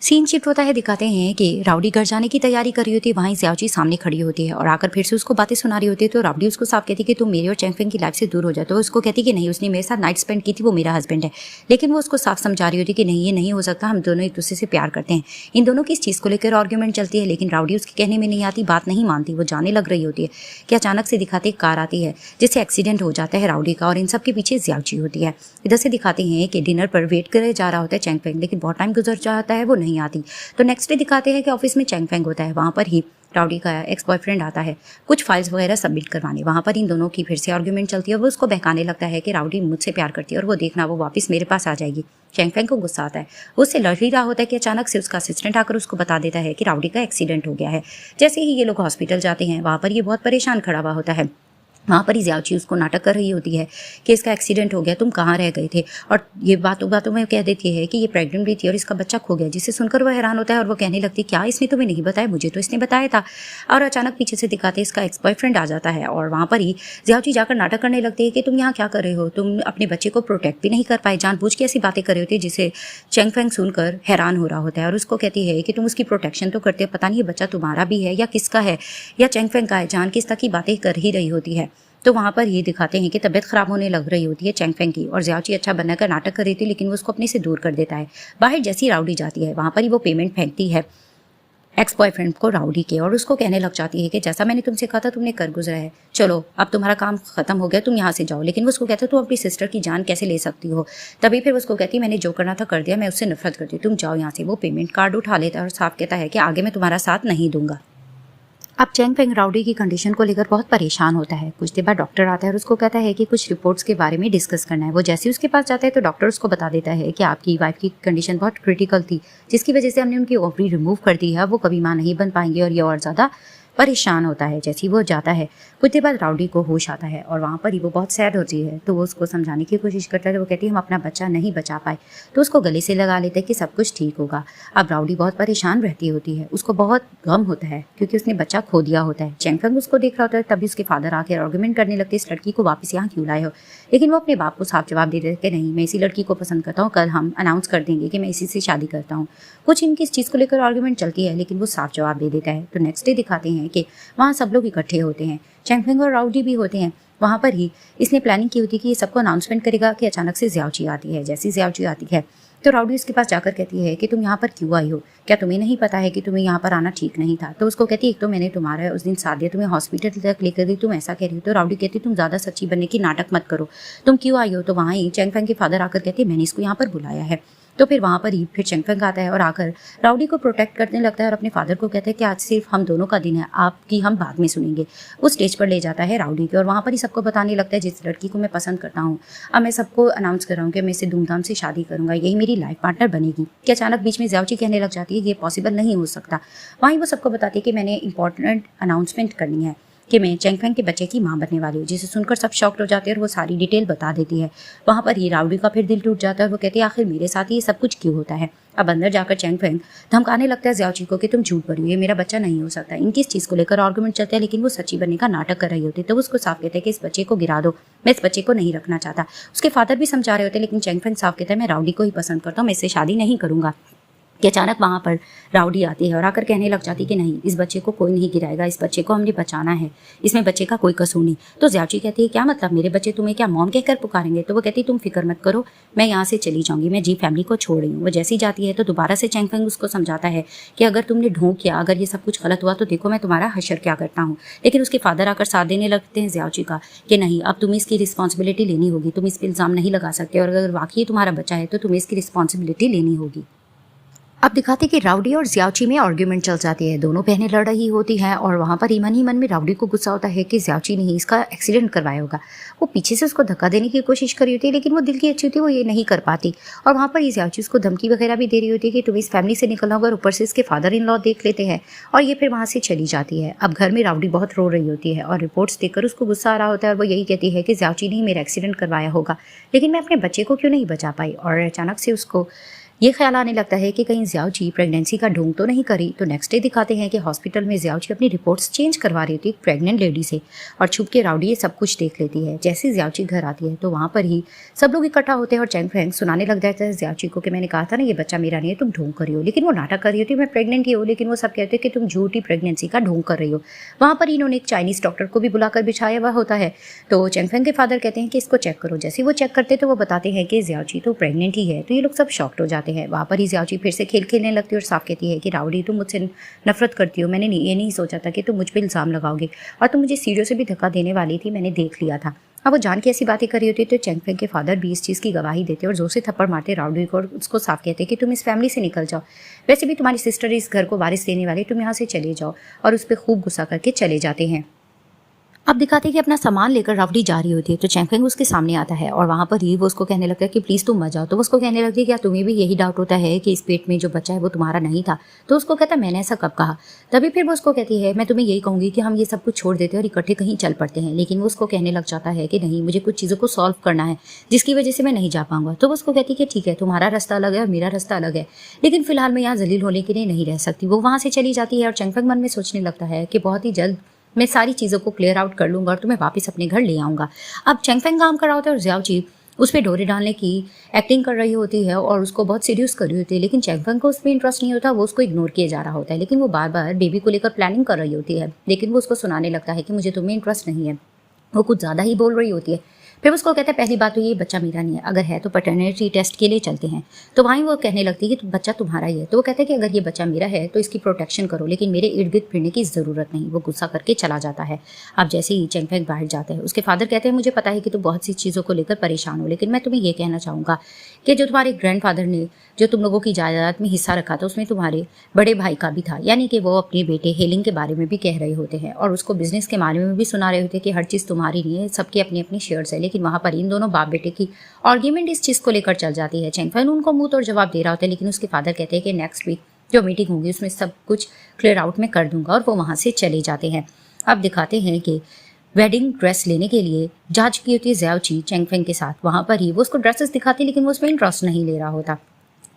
सीन शिफ्ट होता है। दिखाते हैं कि राउडी घर जाने की तैयारी कर रही होती है। वहीं जियाओची सामने खड़ी होती है और आकर फिर से उसको बातें सुना रही होती है। तो राउडी उसको साफ कहती है कि तुम मेरी और चैंगफेंग की लाइफ से दूर हो जाए। तो उसको कहती कि नहीं, उसने मेरे साथ नाइट स्पेंड की थी, वो मेरा हस्बैंड है। लेकिन वो उसको साफ समझा रही होती है कि नहीं, ये नहीं हो सकता, हम दोनों एक दूसरे से प्यार करते हैं। इन दोनों की इस चीज़ को लेकर आर्ग्यूमेंट चलती है, लेकिन राउडी उसके कहने में नहीं आती, बात नहीं मानती। वो जाने लग रही होती है कि अचानक से दिखाते एक कार आती है जिससे एक्सीडेंट हो जाता है राउडी का, और इन सब के पीछे जियाओची होती है। इधर से दिखाते हैं कि डिनर पर वेट करे जा रहा होता है चैंगफेंग, लेकिन बहुत टाइम गुजर जाता है, वो नहीं आती। तो नेक्स्ट डे दिखाते हैं कि ऑफिस में चैंगफेंग होता है। वहाँ पर ही राउडी का एक्स बॉयफ्रेंड आता है कुछ फाइल्स वगैरह सबमिट करवाने। वहाँ पर इन दोनों की फिर से आर्ग्यूमेंट चलती है। वो उसको बहकाने लगता है कि राउडी मुझसे प्यार करती है और वो देखना वो वापस मेरे पास आ जाएगी। चैंगफेंग को गुस्सा आता है, वो उससे लड़ ही रहा होता है कि अचानक से उसका असिस्टेंट आकर उसको बता देता है कि राउडी का एक्सीडेंट हो गया है। जैसे ही ये लोग हॉस्पिटल जाते हैं, वहाँ पर ये बहुत परेशान खड़ा हुआ होता है। वहाँ पर ही जियाओची उसको नाटक कर रही होती है कि इसका एक्सीडेंट हो गया, तुम कहाँ रह गए थे। और ये बातों बातों में कह देती है कि ये प्रेग्नेंट भी थी और इसका बच्चा खो गया, जिसे सुनकर वह हैरान होता है और वो कहने लगती है क्या इसने तुम्हें नहीं बताया, मुझे तो इसने बताया था। और अचानक पीछे से दिखाते इसका एक्स बॉयफ्रेंड आ जाता है और वहाँ पर ही जियाओची जाकर नाटक करने लगती है कि तुम यहाँ क्या कर रहे हो, तुम अपने बच्चे को प्रोटेक्ट भी नहीं कर पाए, जानबूझ के ऐसी बातें कर रही होती है, जिसे चैंगफेंग सुनकर हैरान हो रहा होता है और उसको कहती है कि तुम उसकी प्रोटेक्शन तो करते हो, पता नहीं ये बच्चा तुम्हारा भी है या किसका है या चैंगफेंग का है, जान किस तरह की बातें कर ही रही होती है। तो वहाँ पर ये दिखाते हैं कि तबीयत खराब होने लग रही होती है चैंगफेंग की और जियाओची अच्छा बनकर नाटक कर रही थी, लेकिन वो उसको अपने से दूर कर देता है। बाहर जैसी राउडी जाती है, वहाँ पर ही वो पेमेंट फेंकती है एक्स बॉयफ्रेंड को राउडी के और उसको कहने लग जाती है कि जैसा मैंने तुमसे कहा था तुमने कर गुजरा है, चलो अब तुम्हारा काम खत्म हो गया, तुम यहाँ से जाओ। लेकिन वो उसको कहता है तुम अपनी सिस्टर की जान कैसे ले सकती हो। तभी फिर वो उसको कहती है मैंने जो करना था कर दिया, मैं उससे नफरत करती हूँ, तुम जाओ यहाँ से। वो पेमेंट कार्ड उठा लेता है और साफ कहता है कि आगे मैं तुम्हारा साथ नहीं दूंगा। अब चैंग फेंग राउडी की कंडीशन को लेकर बहुत परेशान होता है। कुछ देर बाद डॉक्टर आता है और उसको कहता है कि कुछ रिपोर्ट्स के बारे में डिस्कस करना है। वो जैसे ही उसके पास जाता है तो डॉक्टर उसको बता देता है कि आपकी वाइफ की कंडीशन बहुत क्रिटिकल थी, जिसकी वजह से हमने उनकी ओवरी रिमूव कर दी है, वो कभी मां नहीं बन पाएंगे और ये और ज़्यादा परेशान होता है। जैसे ही वो जाता है कुछ देर बाद राउडी को होश आता है और वहाँ पर ही वो बहुत सैड होती है। तो वो उसको समझाने की कोशिश करता है। तो वो कहती है हम अपना बच्चा नहीं बचा पाए। तो उसको गले से लगा लेते हैं कि सब कुछ ठीक होगा। अब राउडी बहुत परेशान रहती होती है, उसको बहुत गम होता है क्योंकि उसने बच्चा खो दिया होता है। चैंग फेंग उसको देख रहा होता है, तभी उसके फादर आकर आर्गुमेंट करने लगते इस लड़की को वापस यहाँ क्यों लाए हो। लेकिन वो अपने बाप को साफ जवाब दे देते कि नहीं, मैं इसी लड़की को पसंद करता हूँ, कल हम अनाउंस कर देंगे कि मैं इसी से शादी करता हूँ। कुछ इनकी इस चीज़ को लेकर आर्गुमेंट चलती है लेकिन वो साफ जवाब दे देता है। तो नेक्स्ट डे दिखाते हैं कि वहाँ सब लोग इकट्ठे होते हैं, चैंग फेंग और राउडी भी होते हैं। वहाँ पर ही इसने प्लानिंग की होती है कि ये सबको अनाउंसमेंट करेगा कि अचानक से ज़ियाओची आती है। जैसी ज़ियाओची आती है तो राउडी उसके पास जाकर कहती है कि तुम यहाँ पर क्यों आई हो, क्या तुम्हें नहीं पता है कि तुम्हें यहाँ पर आना ठीक नहीं था। तो उसको कहती है एक तो मैंने तुम्हारा उस दिन साथ दिया, तुम्हें हॉस्पिटल तक लेकर गई, तुम ऐसा कह रही हो। तो राउडी कहती तुम ज़्यादा सच्ची बनने की नाटक मत करो, तुम क्यों आई हो। तो वहाँ ही चैंग फेंग के फादर आकर कहते हैं मैंने इसको यहाँ पर बुलाया है। तो फिर वहाँ पर ही फिर चैंग फेंग आता है और आकर राउडी को प्रोटेक्ट करने लगता है और अपने फादर को कहता है कि आज सिर्फ हम दोनों का दिन है, आपकी हम बाद में सुनेंगे। वो स्टेज पर ले जाता है राउडी के और वहाँ पर ही सबको बताने लगता है जिस लड़की को मैं पसंद करता हूँ, अब मैं सबको अनाउंस कर रहा हूँ कि मैं इसे धूमधाम से शादी करूँगा, यही मेरी लाइफ पार्टनर बनेगी। कि अचानक बीच में ज़ियाओची कहने लग जाती है ये पॉसिबल नहीं हो सकता। वहीं वो सबको बताती है कि मैंने इंपॉर्टेंट अनाउंसमेंट करनी है कि मैं चैंग फेंग के बच्चे की मां बनने वाली हूँ। जिसे सुनकर सब शॉक्ड हो जाते हैं और वो सारी डिटेल बता देती है। वहाँ पर ही राउडी का फिर दिल टूट जाता है और वो कहती है आखिर मेरे साथ ये सब कुछ क्यों होता है। अब अंदर जाकर चैंग फेंग धमकाने लगता है ज़ियाओची को कि तुम झूठ बोल रही हो, ये मेरा बच्चा नहीं हो सकता। इनकी इस चीज़ को लेकर आर्गुमेंट चलते हैं लेकिन वो सच्ची बनने का नाटक कर रही होती है। तो उसको साफ कहते हैं कि इस बच्चे को गिरा दो, मैं इस बच्चे को नहीं रखना चाहता। उसके फादर भी समझा रहे होते हैं लेकिन चैंग फेंग साफ कहता है मैं राउडी को ही पसंद करता हूँ, मैं इससे शादी नहीं करूँगा। कि अचानक वहाँ पर राउडी आती है और आकर कहने लग जाती है कि नहीं, इस बच्चे को कोई नहीं गिराएगा, इस बच्चे को हमने बचाना है, इसमें बच्चे का कोई कसूर नहीं। तो ज़ियाओची कहती है क्या मतलब, मेरे बच्चे तुम्हें क्या मॉम कहकर पुकारेंगे। तो वो कहती है तुम फिक्र मत करो, मैं यहाँ से चली जाऊँगी, मैं जी फैमिली को छोड़ रही हूँ। वो जैसी जाती है तो दोबारा से चैंग फेंग उसको समझाता है कि अगर तुमने ढोंग किया, अगर ये सब कुछ गलत हुआ तो देखो मैं तुम्हारा हशर क्या करता हूँ। लेकिन उसके फादर आकर साथ देने लगते हैं ज़ियाओची का कि नहीं, अब तुम्हें इसकी रिस्पॉन्सिबिलिटी लेनी होगी, तुम इस पर इल्ज़ाम नहीं लगा सकते और अगर वाकई तुम्हारा बच्चा है तो तुम्हें इसकी रिस्पॉन्सिबिलिटी लेनी होगी। अब दिखाते कि राउडी और ज़ियाओची में आर्ग्यूमेंट चल जाती है, दोनों बहनें लड़ रही होती हैं और वहाँ पर ही मन में राउडी को गुस्सा होता है कि ज़ियाओची ने ही इसका एक्सीडेंट करवाया होगा। वो पीछे से उसको धक्का देने की कोशिश कर रही होती है लेकिन वो दिल की अच्छी होती है, वो ये नहीं कर पाती। और वहाँ पर ही ज़ियाओची उसको धमकी वगैरह भी दे रही होती है कि तुम इस फैमिली से निकलना होगा। ऊपर से इसके फादर इन लॉ देख लेते हैं और ये फिर वहाँ से चली जाती है। अब घर में राउडी बहुत रो रही होती है और रिपोर्ट्स देखकर उसको गुस्सा आ रहा होता है और वो यही कहती है कि ज़ियाओची ने ही मेरा एक्सीडेंट करवाया होगा, लेकिन मैं अपने बच्चे को क्यों नहीं बचा पाई। और अचानक से उसको ये ख्याल आने लगता है कि कहीं ज़ियाओची प्रेगनेंसी का ढोंग तो नहीं करी। तो नेक्स्ट डे दिखाते हैं कि हॉस्पिटल में ज़ियाओची अपनी रिपोर्ट्स चेंज करवा रही थी प्रेग्नेंट लेडी से और छुप के राउडी ये सब कुछ देख लेती है। जैसे ज़ियाओची घर आती है तो वहाँ पर ही सब लोग इकट्ठा होते हैं और चैंग फेंग सुनाने लग जाता है ज़ियाओची को कि मैंने कहा था ना ये बच्चा मेरा नहीं है, तुम ढोंग कर रही हो। लेकिन वो नाटक कर रही होती है मैं प्रेग्नेंट ही हूँ, लेकिन वो सब कहते हैं कि तुम झूठी प्रेगनेंसी का ढोंग कर रही हो। वहाँ पर इन्होंने एक चाइनीज़ डॉक्टर को भी बुलाकर बिछाया हुआ होता है। तो चैंग फेंग के फादर कहते हैं कि इसको चेक करो। जैसे वो चेक करते तो वो बताते हैं कि ज़ियाओची तो प्रेग्नेंट ही है। तो ये लोग सब शॉक्ड हो जाते हैं। वहाँ पर ही ज़ियाओची फिर से खेल खेलने लगती है और साफ कहती है कि राउडी तुम मुझसे नफरत करती हो, मैंने ये नहीं सोचा था कि तुम मुझ पर इल्ज़ाम लगाओगे और तुम मुझे सीढ़ियों से भी धक्का देने वाली थी, मैंने देख लिया था। अब वो जान के ऐसी बातें करी होती तो चैंग फेंग के फादर भी इस चीज़ की गवाही देते और जोर से थप्पड़ मारते राउडी को और उसको साफ कहते कि तुम इस फैमिली से निकल जाओ, वैसे भी तुम्हारी सिस्टर इस घर को वारिस देने वाली, तुम यहाँ से चले जाओ। और उस पर खूब गुस्सा करके चले जाते हैं। अब दिखाते हैं कि अपना सामान लेकर राउडी जा रही होती है तो चैंग फेंग उसके सामने आता है और वहाँ पर ही वो उसको कहने लगता है कि प्लीज़ तुम मत जाओ। तो वो उसको कहने लगती है क्या तुम्हें भी यही डाउट होता है कि इस पेट में जो बच्चा है वो तुम्हारा नहीं था। तो उसको कहता है मैंने ऐसा कब कहा। तभी फिर वो उसको कहती है मैं तुम्हें यही कहूँगी कि हम ये सब कुछ छोड़ देते हैं और इकट्ठे कहीं चल पड़ते हैं। लेकिन वो उसको कहने लग जाता है कि नहीं, मुझे कुछ चीज़ों को सॉल्व करना है जिसकी वजह से मैं नहीं जा पाऊंगा। तो वो उसको कहती है कि ठीक है, तुम्हारा रास्ता अलग है और मेरा रास्ता अलग है, लेकिन फिलहाल मैं यहाँ जलील होने के लिए नहीं रह सकती। वो वहाँ से चली जाती है और चैंग फेंग मन में सोचने लगता है कि बहुत ही जल्द मैं सारी चीज़ों को क्लियर आउट कर लूँगा और तुम्हें वापस अपने घर ले आऊँगा। अब चैंग फेंग काम कर रहा होता है और ज़ियाओची उस पर डोरे डालने की एक्टिंग कर रही होती है और उसको बहुत सीरियस कर रही होती है। लेकिन चैंग फेंग को उसमें इंटरेस्ट नहीं होता, वो उसको इग्नोर किया जा रहा होता है। लेकिन वो बार बार बेबी को लेकर प्लानिंग कर रही होती है, लेकिन वो उसको सुनाने लगता है कि मुझे तुम्हें इंटरेस्ट नहीं है। वो कुछ ज़्यादा ही बोल रही होती है। फिर उसको कहता है पहली बात तो ये बच्चा मेरा नहीं है, अगर है तो पैटर्निटी टेस्ट के लिए चलते हैं। तो वहीं वो कहने लगती है कि बच्चा तुम्हारा ही है। तो वो कहता है कि अगर ये बच्चा मेरा है तो इसकी प्रोटेक्शन करो, लेकिन मेरे इर्द गिर्द फिरने की ज़रूरत नहीं। वो गुस्सा करके चला जाता है। अब जैसे ही चेंग फेंग बाहर जाता है, उसके फादर कहते हैं मुझे पता है कि तुम बहुत सी चीज़ों को लेकर परेशान हो, लेकिन मैं तुम्हें ये कहना चाहूँगा कि जो तुम्हारे ग्रैंडफादर ने जो तुम लोगों की जायदाद में हिस्सा रखा था उसमें तुम्हारे बड़े भाई का भी था, यानी कि वो अपने बेटे हेलिंग के बारे में भी कह रहे होते हैं और उसको बिजनेस के बारे में भी सुना रहे होते हैं कि हर चीज़ तुम्हारी नहीं है, सबके अपने अपने शेयर्स है। लेकिन वहाँ पर इन दोनों बाप बेटे की आर्ग्यूमेंट इस चीज़ को लेकर चल जाती है। चेंग फेंग उनको मुंह तोड़ जवाब दे रहा होता है, लेकिन उसके फादर कहते हैं कि नेक्स्ट वीक जो मीटिंग होगी उसमें सब कुछ क्लियर आउट में कर दूंगा, और वो वहाँ से चले जाते हैं। अब दिखाते हैं कि वेडिंग ड्रेस लेने के लिए जा चुकी होती है ज़्याओची चेंग फेंग के साथ। वहाँ पर ही वो उसको ड्रेसेस दिखाती है, लेकिन वो उसमें इंटरेस्ट नहीं ले रहा होता।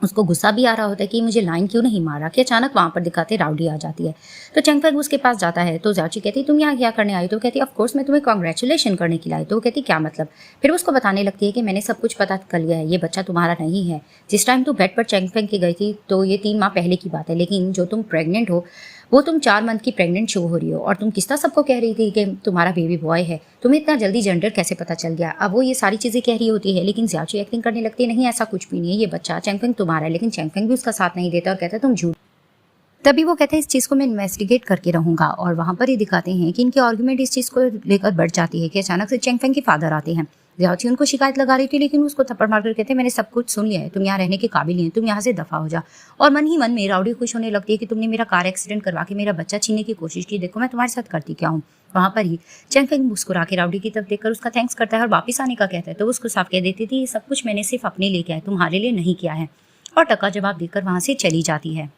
उसको गुस्सा भी आ रहा होता है कि मुझे लाइन क्यों नहीं मारा, कि अचानक वहाँ पर दिखाते राउडी आ जाती है। तो चेंग फेंग उसके पास जाता है। तो ज़्याओची कहती है तुम यहाँ क्या करने आई? तो कहती है ऑफ कोर्स मैं तुम्हें कॉन्ग्रेचुलेशन करने के लिए आई। तो वो कहती क्या मतलब? फिर उसको बताने लगती है कि मैंने सब कुछ पता कर लिया है, ये बच्चा तुम्हारा नहीं है। जिस टाइम तुम बेड पर चेंग फेंग की गई थी तो ये 3 माह पहले की बात है, लेकिन जो तुम प्रेग्नेंट हो वो तुम 4 मंथ की प्रेग्नेंट शो हो रही हो, और तुम किस्ता सबको कह रही थी कि तुम्हारा बेबी बॉय है। तुम्हें इतना जल्दी जेंडर कैसे पता चल गया? अब वो ये सारी चीज़ें कह रही होती है, लेकिन ज़्याओची एक्टिंग करने लगती है नहीं ऐसा कुछ भी नहीं है, ये बच्चा चेंग फेंग तुम्हारा है। लेकिन चेंग फेंग भी उसका साथ नहीं देता और कहता है तुम झूठ। तभी वो कहते हैं इस चीज़ को मैं इन्वेस्टिगेट करके रहूँगा। और वहाँ पर ही दिखाते हैं कि इनकी आर्गुमेंट इस चीज़ को लेकर बढ़ जाती है कि अचानक से चेंग फेंग के फादर आते हैं। ज़्याओची उनको शिकायत लगा रही थी, लेकिन उसको थप्पड़ मारकर कहते हैं मैंने सब कुछ सुन लिया है, तुम यहाँ रहने के काबिल नहीं है, तुम यहाँ से दफा हो जा। और मन ही मन में राउडी खुश होने लगती है कि तुमने मेरा कार एक्सीडेंट करवा के मेरा बच्चा छीनने की कोशिश की, देखो मैं तुम्हारे साथ करती क्या हूँ। वहाँ पर ही चेंग फेंग मुस्कुरा के राउडी की तरफ देखकर उसका थैंक्स करता है और वापस आने का कहता है। तो उसको साफ कह देती थी ये सब कुछ मैंने सिर्फ अपने लिए किया है, तुम्हारे लिए नहीं किया है, और टका जवाब देकर वहाँ से चली जाती है।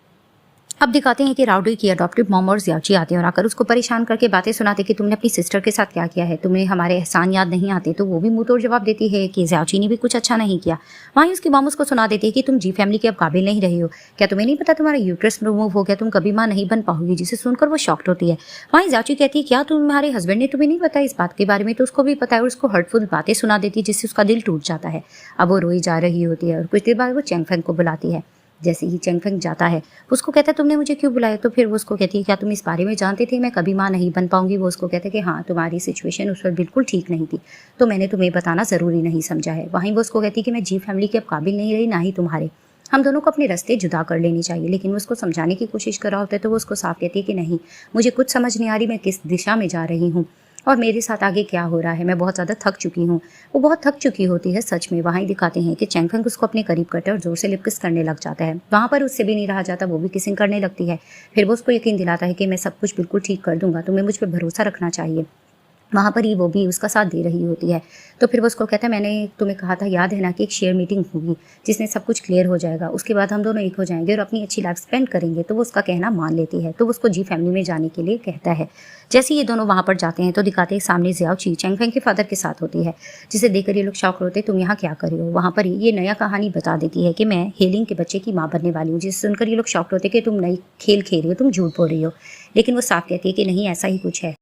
अब दिखाते हैं कि राउडी की अडॉप्टिव मॉम और ज़्याओची आते हैं और आकर उसको परेशान करके बातें सुनाते कि तुमने अपनी सिस्टर के साथ क्या किया है, तुम्हें हमारे एहसान याद नहीं आते। तो वो भी मुंह तोड़ जवाब देती है कि ज़्याओची ने भी कुछ अच्छा नहीं किया। वहीं उसकी मॉम उसको सुना देती है कि तुम जी फैमिली के अब काबिल नहीं रही हो, क्या तुम्हें नहीं पता तुम्हारा यूट्रस रिमूव हो गया, तुम कभी माँ नहीं बन पाओगी। जिसे सुनकर वो शॉक्ड होती है। वहीं ज़्याओची कहती है क्या तुम्हारे हस्बैंड ने तुम्हें नहीं बताया इस बात के बारे में? तो उसको भी पता है और उसको हर्टफुल बातें सुना देती है जिससे उसका दिल टूट जाता है। अब वो रोई जा रही होती है और कुछ देर बाद वो चेंग फेंग को बुलाती है। जैसे ही चेंग फेंग जाता है उसको कहता है तुमने मुझे क्यों बुलाया? तो फिर वो उसको कहती है क्या तुम इस बारे में जानते थे मैं कभी माँ नहीं बन पाऊंगी? वो उसको कहते हैं कि हाँ तुम्हारी सिचुएशन उस वक्त बिल्कुल ठीक नहीं थी, तो मैंने तुम्हें बताना ज़रूरी नहीं समझा है। वहीं वो उसको कहती है कि मैं जी फैमिली के अब काबिल नहीं रही, ना ही तुम्हारे, हम दोनों को अपने रास्ते जुदा कर लेनी चाहिए। लेकिन वो उसको समझाने की कोशिश कर रहा होता है तो वो उसको साफ कहती है कि नहीं, मुझे कुछ समझ नहीं आ रही मैं किस दिशा में जा रही हूँ और मेरे साथ आगे क्या हो रहा है, मैं बहुत ज़्यादा थक चुकी हूँ। वो बहुत थक चुकी होती है सच में। वहाँ ही दिखाते हैं कि चेंग फेंग उसको अपने करीब करता है और जोर से लिप किस करने लग जाता है। वहाँ पर उससे भी नहीं रहा जाता, वो भी किसिंग करने लगती है। फिर वो उसको यकीन दिलाता है कि मैं सब कुछ बिल्कुल ठीक कर दूंगा, तुम्हें मुझ पर भरोसा रखना चाहिए। वहाँ पर ही वो भी उसका साथ दे रही होती है। तो फिर वो उसको कहता है मैंने तुम्हें कहा था याद है ना कि एक शेयर मीटिंग होगी जिसमें सब कुछ क्लियर हो जाएगा, उसके बाद हम दोनों एक हो जाएंगे और अपनी अच्छी लाइफ स्पेंड करेंगे। तो वो उसका कहना मान लेती है। तो वो उसको जी फैमिली में जाने के लिए कहता है। जैसे ये दोनों वहाँ पर जाते हैं तो दिखाते हैं सामने ज़्याओची चेंग फेंग के फादर के साथ होती है, जिसे देखकर ये लोग शौक होते तुम यहाँ क्या कर रही हो। वहाँ पर ये नया कहानी बता देती है कि मैं हेलिंग के बच्चे की माँ बनने वाली हूँ, जिसे सुनकर ये लोग शौक होते कि तुम नई खेल खेल रही हो, तुम झूठ बोल रही हो। लेकिन वो साफ कहती है कि नहीं ऐसा ही कुछ है।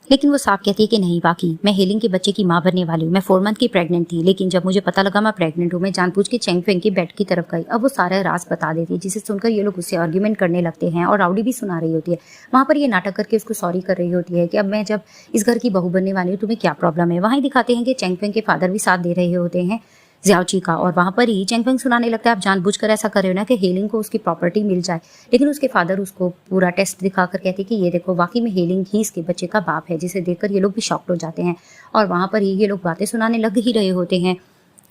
कि नहीं वाकई मैं हेलिंग के बच्चे की माँ बनने वाली हूँ। मैं 4 मंथ की प्रेग्नेंट थी, लेकिन जब मुझे पता लगा मैं प्रेग्नेंट हूँ मैं जानबूझ के चेंग फेंग के बेड की तरफ गई। अब वो सारा राज बता देती है, जिसे सुनकर ये लोग उससे आर्ग्यूमेंट करने लगते हैं और राउडी भी सुना रही होती है। वहाँ पर ये नाटक करके उसको सॉरी कर रही होती है कि अब मैं जब इस घर की बहू बनने वाली हूँ तुम्हें क्या प्रॉब्लम है। वहीं दिखाते हैं कि चेंग फेंग के फादर भी साथ दे रहे होते हैं ज़्याओची का, और वहाँ पर ही चेंग फेंग सुनाने लगता है आप जानबूझकर ऐसा कर रहे हो ना कि हेलिंग को उसकी प्रॉपर्टी मिल जाए। लेकिन उसके फादर उसको पूरा टेस्ट दिखाकर कहते हैं कि ये देखो वाकई में हेलिंग ही इसके बच्चे का बाप है, जिसे देखकर ये लोग भी शॉक्ड हो जाते हैं। और वहाँ पर ही ये लोग बातें सुनाने लग ही रहे होते हैं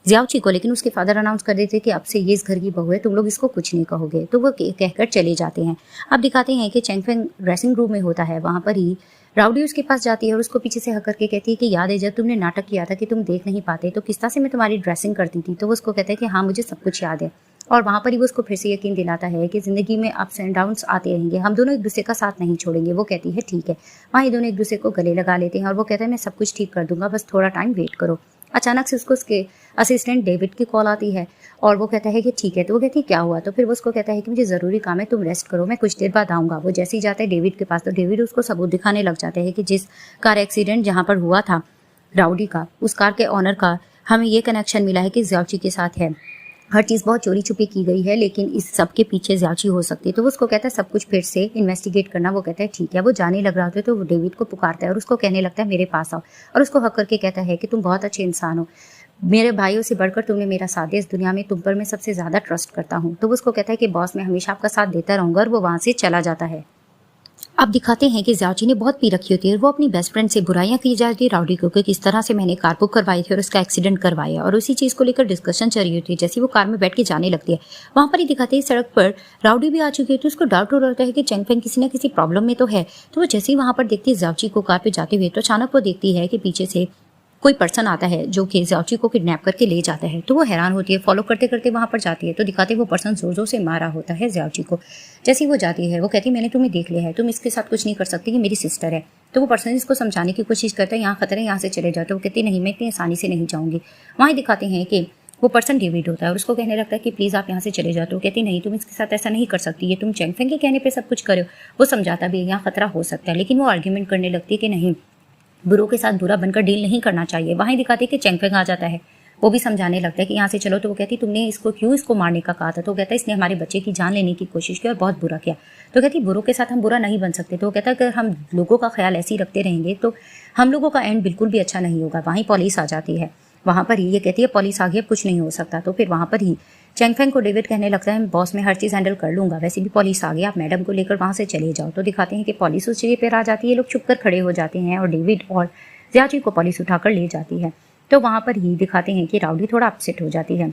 ज़्याओची को, लेकिन उसके फादर अनाउंस कर देते कि अब से ये इस घर की बहू है, तुम लोग इसको कुछ नहीं कहोगे। तो वो कहकर चले जाते हैं। अब दिखाते हैं कि चेंग फेंग ड्रेसिंग रूम में होता है। वहाँ पर ही राउडी उसके पास जाती है और उसको पीछे से हक करके कहती है कि याद है जब तुमने नाटक किया था कि तुम देख नहीं पाते तो किस तरह से मैं तुम्हारी ड्रेसिंग करती थी। तो वो उसको कहता है कि हाँ मुझे सब कुछ याद है। और वहाँ पर ही वो उसको फिर से यकीन दिलाता है कि ज़िंदगी में अप्स एंड डाउन्स आते रहेंगे, हम दोनों एक दूसरे का साथ नहीं छोड़ेंगे। वो कहती है ठीक है। वहाँ ये दोनों एक दूसरे को गले लगा लेते हैं और वो कहता है मैं सब कुछ ठीक कर दूंगा, बस थोड़ा टाइम वेट करो। अचानक से उसको उसके असिस्टेंट डेविड की कॉल आती है और वो कहता है कि ठीक है। तो वो कहती है क्या हुआ? तो फिर वो उसको कहता है कि मुझे ज़रूरी काम है, तुम रेस्ट करो, मैं कुछ देर बाद आऊँगा। वो जैसे ही जाता है डेविड के पास तो डेविड उसको सबूत दिखाने लग जाते हैं कि जिस कार एक्सीडेंट जहाँ पर हुआ था राउडी का, उस कार के ऑनर का हमें ये कनेक्शन मिला है कि ज़्याओची के साथ है। हर चीज़ बहुत चोरी छुपे की गई है, लेकिन इस सब के पीछे ज़्याची हो सकती है। तो वो उसको कहता है सब कुछ फिर से इन्वेस्टिगेट करना। वो कहता है ठीक है। वो जाने लग रहा होता है तो वो डेविड को पुकारता है और उसको कहने लगता है मेरे पास आओ, और उसको हक करके कहता है कि तुम बहुत अच्छे इंसान हो, मेरे भाइयों से बढ़कर तुमने मेरा साथ दिया, इस दुनिया में तुम पर मैं सबसे ज़्यादा ट्रस्ट करता हूँ। तो वो उसको कहता है कि बॉस मैं हमेशा आपका साथ देता रहूँगा, और वो वहाँ से चला जाता है। अब दिखाते हैं कि ज़्याची ने बहुत पी रखी होती है और वो अपनी बेस्ट फ्रेंड से बुराइयां की जाती है राउडी को कि किस तरह से मैंने कार बुक करवाई थी और उसका एक्सीडेंट करवाया, और उसी चीज़ को लेकर डिस्कशन चल रही होती है। जैसे वो कार में बैठ के जाने लगती है, वहाँ पर ही दिखाते हैं सड़क पर राउडी भी आ चुकी है। तो उसको डाउट हो रहता है कि चेंगफेंग किसी न किसी प्रॉब्लम में तो है। तो वो जैसे ही वहाँ पर देखती है ज़्याची को कार पर जाते हुए, तो अचानक वो देखती है कि पीछे से कोई पर्सन आता है जो कि ज़्याची को किडनैप करके ले जाता है। तो वो हैरान होती है, फॉलो करते करते वहाँ पर जाती है। तो दिखाते वो पर्सन जोर जोर से मारा होता है ज़्याची को। जैसे ही वो जाती है वो कहती है मैंने तुम्हें देख लिया है, तुम इसके साथ कुछ नहीं कर सकती, ये मेरी सिस्टर है। तो वो पर्सन इसको समझाने की कोशिश करता है यहाँ खतरा है, यहाँ से चले जाते। वो कहती नहीं, मैं इतनी आसानी से नहीं जाऊँगी। वहाँ दिखाते हैं कि वो पर्सन डेविड होता है और उसको कहने लगता है कि प्लीज़ आप यहाँ से चले जाते हो। कहती नहीं, तुम इसके साथ ऐसा नहीं कर सकती, ये तुम चेंगफेंग के कहने पे सब कुछ करो। वो समझाता भी है यहाँ खतरा हो सकता है, लेकिन वो आर्ग्यूमेंट करने लगती है कि नहीं, बुरों के साथ बुरा बनकर डील नहीं करना चाहिए। वहीं दिखाते कि चेंगफेंग आ जाता है, वो भी समझाने लगता है कि यहाँ से चलो। तो वो कहती तुमने इसको क्यों इसको मारने का कहा था? तो वो कहता है इसने हमारे बच्चे की जान लेने की कोशिश की और बहुत बुरा किया। तो कहती बुरों के साथ हम बुरा नहीं बन सकते। तो वो कहता है अगर हम लोगों का ख्याल ऐसे ही रखते रहेंगे तो हम लोगों का एंड बिल्कुल भी अच्छा नहीं होगा। वहीं पुलिस आ जाती है, वहाँ पर ही ये कहती है पुलिस आ गई, अब कुछ नहीं हो सकता। तो फिर वहाँ पर ही चेंगफेंग को डेविड कहने लगता है बॉस मैं हर चीज़ हैंडल कर लूँगा, वैसे भी पुलिस आ गई, आप मैडम को लेकर वहाँ से चले जाओ। तो दिखाते हैं कि पुलिस उस जगह पर आ जाती है, लोग चुप कर खड़े हो जाते हैं और डेविड और ज़्याची को पुलिस उठाकर ले जाती है। तो वहाँ पर ही दिखाते हैं कि राउडी थोड़ा अपसेट हो जाती है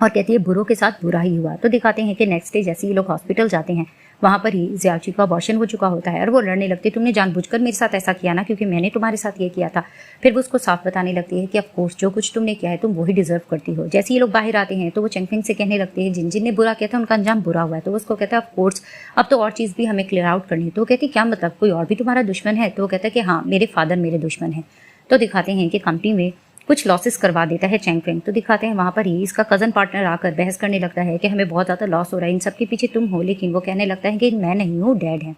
और कहती है बुरों के साथ बुरा ही हुआ। तो दिखाते हैं कि नेक्स्ट डे जैसे ही लोग हॉस्पिटल जाते हैं, वहाँ पर ही ज़्याची का अबॉर्शन हो चुका होता है और वो लड़ने लगती है तुमने जानबूझकर मेरे साथ ऐसा किया ना, क्योंकि मैंने तुम्हारे साथ ये किया था। फिर वो उसको साफ बताने लगती है कि ऑफ कोर्स जो कुछ तुमने किया है तुम वही डिजर्व करती हो। जैसे ही लोग बाहर आते हैं तो वो चेंगफेंग से कहने लगते हैं जिन जिन ने बुरा किया था उनका अंजाम बुरा हुआ है। तो उसको कहता है ऑफ कोर्स अब तो और चीज़ भी हमें क्लियर आउट करनी है। तो वो कहती क्या मतलब, कोई और भी तुम्हारा दुश्मन है? तो वो कहता है कि हाँ, मेरे फादर मेरे दुश्मन है। तो दिखाते हैं कि कंपनी में कुछ लॉसेस करवा देता है चेंगफेंग। तो दिखाते हैं वहाँ पर ही इसका कज़न पार्टनर आकर बहस करने लगता है कि हमें बहुत ज़्यादा लॉस हो रहा है, इन सब के पीछे तुम हो। लेकिन वो कहने लगता है कि मैं नहीं हूँ, डैड है।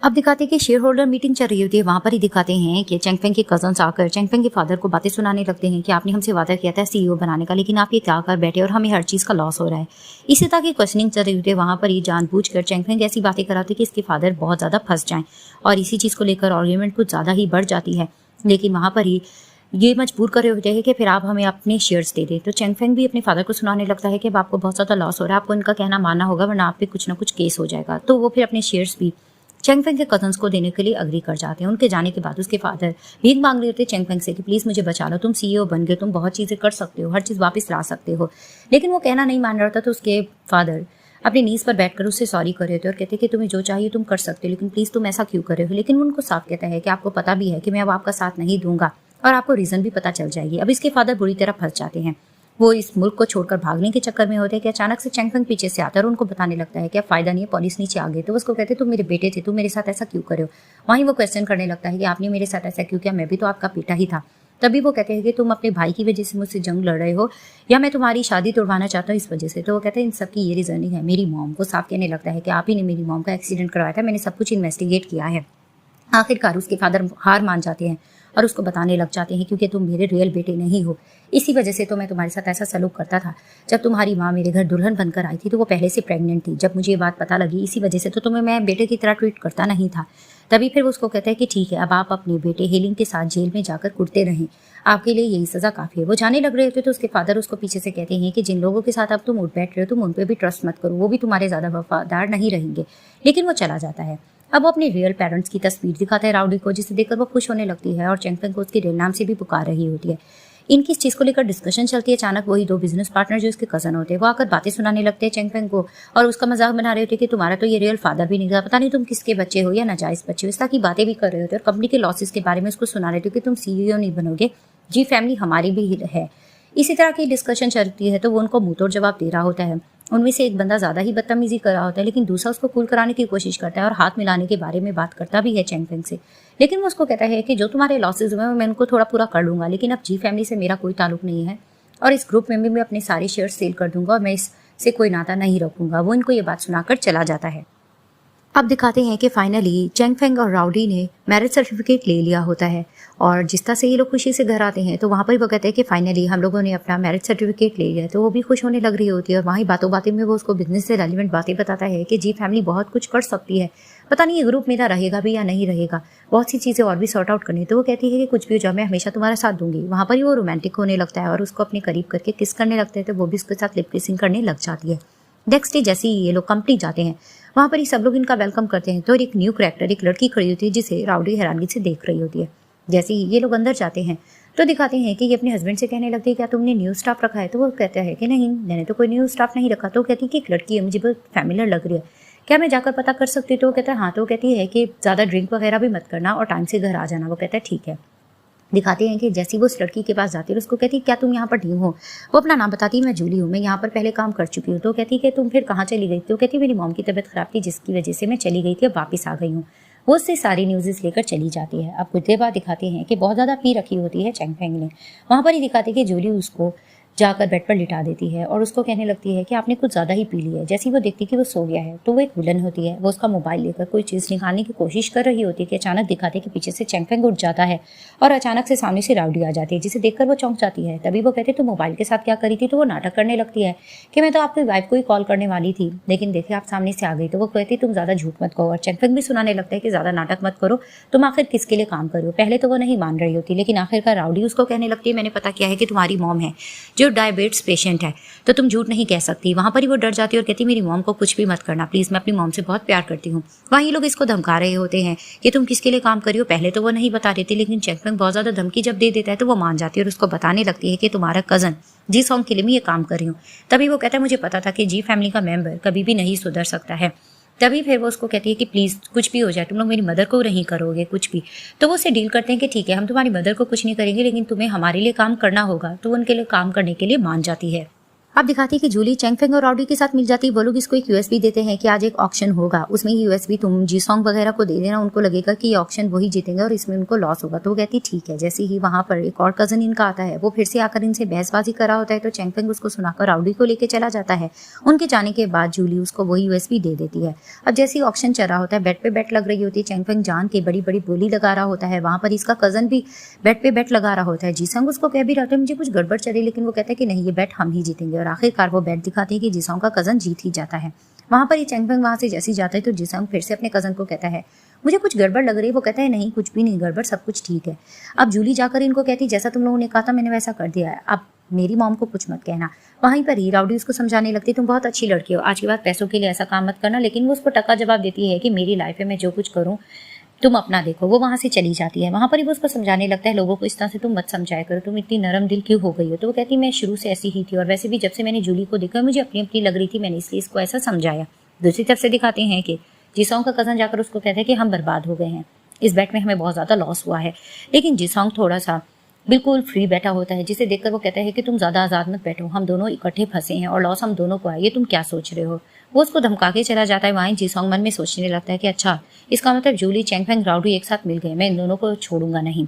अब दिखाते हैं कि शेयर होल्डर मीटिंग चल रही होती है। वहाँ पर ही दिखाते हैं कि चेंगफेंग के कजन्स आकर चेंगफेंग के फादर को बातें सुनाने लगते हैं कि आपने हमसे वादा किया था CEO बनाने का, लेकिन आप ये क्या कर बैठे और हमें हर चीज़ का लॉस हो रहा है। इसी तरह की क्वेश्चनिंग चल रही होती है। वहाँ पर ही जानबूझकर चेंगफेंग ऐसी बातें कराते कि इसके फादर बहुत ज़्यादा फंस जाएं और इसी चीज़ को लेकर आर्ग्यूमेंट कुछ ज़्यादा ही बढ़ जाती है। लेकिन वहाँ पर ही ये मजबूर कर रहे होते हैं कि फिर आप हमें अपने शेयर्स दे दें। तो चेंगफेंग भी अपने फादर को सुनाने लगता है कि अब आपको बहुत ज़्यादा लॉस हो रहा है, आपको इनका कहना मानना होगा वरना आप पे कुछ ना कुछ केस हो जाएगा। तो वो फिर अपने शेयर्स भी चेंगफेंग के कजन्स को देने के लिए अग्री कर जाते हैं। उनके जाने के बाद उसके फादर भीख मांग रहे होते हैं चेंगफेंग से कि प्लीज़ मुझे बचा लो, तुम CEO बन गए, तुम बहुत चीज़ें कर सकते हो, हर चीज़ वापस ला सकते हो। लेकिन वो कहना नहीं मान रहा था। तो उसके फादर अपनी नीज पर बैठकर उससे सॉरी कर रहे थे और कहते कि तुम्हें जो चाहिए तुम कर सकते हो, लेकिन प्लीज़ तुम ऐसा क्यों कर रहे हो। लेकिन वो उनको साफ कहता है कि आपको पता भी है कि मैं अब आपका साथ नहीं दूंगा और आपको रीज़न भी पता चल जाएगी। अब इसके फादर बुरी तरह फंस जाते हैं। वो इस मुल्क को छोड़कर भागने के चक्कर में होते हैं कि अचानक से चेंगफेंग पीछे से आता है और उनको बताने लगता है कि अब फायदा नहीं है, पुलिस नीचे आ गई। तो उसको कहते तुम मेरे बेटे थे, तुम मेरे साथ ऐसा क्यों करे हो। वहीं वो क्वेश्चन करने लगता है कि आपने मेरे साथ ऐसा क्यों किया, मैं भी तो आपका बेटा ही था। तभी वो कहते हैं कि तुम अपने भाई की वजह से मुझसे जंग लड़ रहे हो या मैं तुम्हारी शादी तोड़वाना चाहता हूँ इस वजह से। तो वो कहते हैं इन सब की ये रीजनिंग है मेरी मॉम। वो साफ कहने लगता है कि आप ही ने मेरी मॉम का एक्सीडेंट करवाया था, मैंने सब कुछ इन्वेस्टिगेट किया है। आखिरकार उसके फादर हार मान जाते हैं और उसको बताने लग जाते हैं क्योंकि तुम मेरे रियल बेटे नहीं हो, इसी वजह से तो मैं तुम्हारे साथ ऐसा सलूक करता था। जब तुम्हारी माँ मेरे घर दुल्हन बनकर आई थी तो वो पहले से प्रेग्नेंट थी। जब मुझे ये बात पता लगी इसी वजह से तो तुम्हें मैं बेटे की तरह ट्रीट करता नहीं था। तभी फिर वो उसको कहता है कि ठीक है, अब आप अपने बेटे हेलिंग के साथ जेल में जाकर कुटते रहें, आपके लिए यही सज़ा काफ़ी है। वो जाने लग रहे होते तो उसके फादर उसको पीछे से कहते हैं कि जिन लोगों के साथ अब तुम उठ बैठ रहे हो तुम उन पर भी ट्रस्ट मत करो, वो भी तुम्हारे ज़्यादा वफादार नहीं रहेंगे। लेकिन वो चला जाता है। अब वो अपने रियल पेरेंट्स की तस्वीर दिखाता है राउडी को, जिसे देखकर वो खुश होने लगती है और चेंगफेंग को उसके रियल नाम से भी पुकार रही होती है। इनकी इस चीज़ को लेकर डिस्कशन चलती है। अचानक वही दो बिजनेस पार्टनर जो इसके कज़न होते हैं वो आकर बातें सुनाने लगते हैं चेंगफेंग को और उसका मजाक बना रहे होते हैं कि तुम्हारा तो ये रियल फादर भी नहीं था, पता नहीं तुम किसके बच्चे हो या नाजायज़ बच्चे हो। इस तरह की बातें भी कर रहे होते हैं और कंपनी के लॉसेस के बारे में उसको सुना रहे थे कि तुम CEO नहीं बनोगे, जी फैमिली हमारी भी है। इसी तरह की डिस्कशन चलती है तो वो उनको मुंह तोड़ जवाब दे रहा होता है। उनमें से एक बंदा ज़्यादा ही बदतमीजी कर रहा होता है लेकिन दूसरा उसको कूल कराने की कोशिश करता है और हाथ मिलाने के बारे में बात करता भी है चेंगफेंग से। लेकिन वो उसको कहता है कि जो तुम्हारे लॉसेज हुए मैं उनको थोड़ा पूरा कर लूँगा, लेकिन अब जी फैमिली से मेरा कोई ताल्लुक नहीं है और इस ग्रुप में भी मैं अपने सारे शेयर सेल कर दूंगा और मैं इससे कोई नाता नहीं रखूँगा। वो इनको ये बात सुनाकर चला जाता है। अब दिखाते हैं कि फाइनली चेंग फेंग और राउडी ने मैरिज सर्टिफिकेट ले लिया होता है और जिस तरह से ये लोग खुशी से घर आते हैं तो वहाँ पर वो कहते हैं कि फाइनली हम लोगों ने अपना मैरिज सर्टिफिकेट ले लिया। तो वो भी खुश होने लग रही होती है और वहीं बातों बातें में वो उसको बिजनेस से रेलिवेंट बातें बताता है कि जी फैमिली बहुत कुछ कर सकती है, पता नहीं ये ग्रुप मेरा रहेगा भी या नहीं रहेगा, बहुत सी चीज़ें और भी सॉर्ट आउट करनी। तो वो कहती है कि कुछ भी हो जाए मैं हमेशा तुम्हारा साथ दूंगी। वहाँ पर ही वो रोमांटिक होने लगता है और उसको अपने करीब करके किस करने लगता है तो वो भी उसके साथ लिप किसिंग करने लग जाती है। नेक्स्ट डे जैसे ही ये लोग कंपनी जाते हैं वहाँ पर ही सब लोग इनका वेलकम करते हैं तो एक न्यू कैरेक्टर एक लड़की खड़ी होती है जिसे राउडी हैरानगी से देख रही होती है। जैसे ही ये लोग अंदर जाते हैं तो दिखाते हैं कि ये अपने हस्बैंड से कहने लगती है क्या तुमने न्यू स्टाफ रखा है। तो वो कहता है कि नहीं मैंने तो कोई न्यू स्टाफ नहीं रखा। तो वो कहती है कि एक लड़की है मुझे बहुत फैमिलियर लग रही है, क्या मैं जाकर पता कर सकती हूँ। तो वो कहता है हाँ। तो वो कहती है कि ज़्यादा ड्रिंक वगैरह भी मत करना और टाइम से घर आ जाना। वो कहता है ठीक है। दिखाते हैं कि जैसी वो उस लड़की के पास जाती है उसको कहती है क्या तुम यहाँ पर न्यू हो। वो अपना नाम बताती है मैं जूली हूँ, मैं यहाँ पर पहले काम कर चुकी हूँ। तो कहती है कि तुम फिर कहाँ चली गई। तो कहती है मेरी मॉम की तबीयत खराब थी जिसकी वजह से मैं चली गई थी, अब वापस आ गई हूँ। वो उससे सारी न्यूज़ लेकर चली जाती है। अब कुछ देर बाद दिखाते हैं कि बहुत ज़्यादा पी रखी होती है चेंग फेंग ने। वहाँ पर ही दिखाते हैं कि जूली उसको जाकर बेड पर लिटा देती है और उसको कहने लगती है कि आपने कुछ ज़्यादा ही पी लिया है। जैसे ही वो देखती है कि वो सो गया है तो वो एक विलन होती है, वो उसका मोबाइल लेकर कोई चीज़ निकालने की कोशिश कर रही होती है कि अचानक दिखाते कि पीछे से चेंग फेंग उठ जाता है और अचानक से सामने से राउडी आ जाती है जिसे देखकर वो चौंक जाती है। तभी वो कहते तो मोबाइल के साथ क्या करी थी। तो वो नाटक करने लगती है कि मैं तो आपकी वाइफ को ही कॉल करने वाली थी लेकिन देखिए आप सामने से आ गई। तो वो कहती तुम ज़्यादा झूठ मत कहो और चेंग फेंग भी सुनाने लगता है कि ज़्यादा नाटक मत करो, तुम आखिर किसके लिए काम करो। पहले तो वो नहीं मान रही होती लेकिन आखिरकार राउडी उसको कहने लगती है मैंने पता किया है कि तुम्हारी मॉम है जो डायबिटीज पेशेंट है तो तुम झूठ नहीं कह सकती। वहां पर ही वो डर जाती है और कहती मेरी मॉम को कुछ भी मत करना प्लीज, मैं अपनी मॉम से बहुत प्यार करती हूँ। वहीं लोग इसको धमका रहे होते हैं कि तुम किसके लिए काम कर रही हो। पहले तो वो नहीं बता देती लेकिन चेंग फेंग बहुत ज्यादा धमकी जब दे देता है तो वो मान जाती है और उसको बताने लगती है कि तुम्हारा कजन जी सॉन्ग के लिए मैं ये काम कर रही हूँ। तभी वो कहता है मुझे पता था कि जी फैमिली का मेंबर कभी भी नहीं सुधर सकता है। तभी फिर वो उसको कहती है कि प्लीज़ कुछ भी हो जाए तुम लोग मेरी मदर को नहीं करोगे कुछ भी। तो वो उससे डील करते हैं कि ठीक है हम तुम्हारी मदर को कुछ नहीं करेंगे लेकिन तुम्हें हमारे लिए काम करना होगा। तो उनके लिए काम करने के लिए मान जाती है। अब दिखाती है कि जूली चेंग फेंग और राउडी के साथ मिल जाती है। वो लोग इसको एक यूएसबी देते हैं कि आज एक ऑक्शन होगा, उसमें ये यूएसबी तुम जी सॉन्ग वगैरह को दे देना, उनको लगेगा कि ये ऑक्शन वही जीतेंगे और इसमें उनको लॉस होगा। तो वो कहती ठीक है। जैसे ही वहां पर एक और कजन इनका आता है वो फिर से आकर इनसे बहसबाजी करा होता है तो चेंग फेंग उसको सुनाकर राउडी को लेकर चला जाता है। उनके जाने के बाद जूली उसको वही यूएसबी दे देती है। अब जैसे ही ऑक्शन चल रहा होता है बेड पे बेट लग रही होती है, चेंग फेंग जान के बड़ी बड़ी बोली लगा रहा होता है। वहां पर इसका कजन भी बेड पे बेट लगा रहा होता है। जी सॉन्ग उसको कह भी रहा था मुझे कुछ गड़बड़ चली लेकिन वो कहता है कि नहीं ये बेट हम ही जीतेंगे और आखिरकार वो बेट दिखाती है कि जिसोंग का कजन जीत ही जाता है। वहां पर ही चेंग फेंग वहां से जैसे जाता है तो जिसोंग फिर से अपने कजन को कहता है मुझे कुछ गड़बड़ लग रही है। वो कहता है नहीं कुछ भी नहीं गड़बड़, सब कुछ ठीक है। अब जूली जाकर इनको कहती जैसा तुम लोगों ने कहा था मैंने वैसा कर दिया है, अब मेरी मॉम को कुछ मत कहना। वहीं पर ही राउडी उसको समझाने लगती तुम बहुत अच्छी लड़की हो, आज के बाद पैसों के लिए ऐसा काम मत करना। लेकिन वो उसको टका जवाब देती है कि मेरी लाइफ है मैं जो कुछ करूँ तुम अपना देखो। वो वहां से चली जाती है। वहां पर ही वो उसको समझाने लगता है लोगों को इस तरह से तुम मत समझाया करो, तुम इतनी नरम दिल क्यों हो गई हो। तो वो कहती मैं शुरू से ऐसी ही थी और वैसे भी जब से मैंने जूली को देखा मुझे अपनी अपनी लग रही थी, मैंने इसलिए इसको ऐसा समझाया। दूसरी तरफ से दिखाते हैं कि जिसोंग का कजन जाकर उसको कहता है कि हम बर्बाद हो गए हैं, इस बैट में हमें बहुत ज्यादा लॉस हुआ है। लेकिन जिसोंग थोड़ा सा बिल्कुल फ्री बैठा होता है जिसे देखकर वो कहता है कि तुम ज्यादा आजाद मत बैठो, हम दोनों इकट्ठे फंसे हैं और लॉस हम दोनों को है, ये तुम क्या सोच रहे हो। वो उसको धमका के चला जाता है। वहीं जिसोंग मन में सोचने लगता है कि अच्छा इसका मतलब जूली चेंग फेंग राउडी एक साथ मिल गए, मैं इन दोनों को छोड़ूंगा नहीं।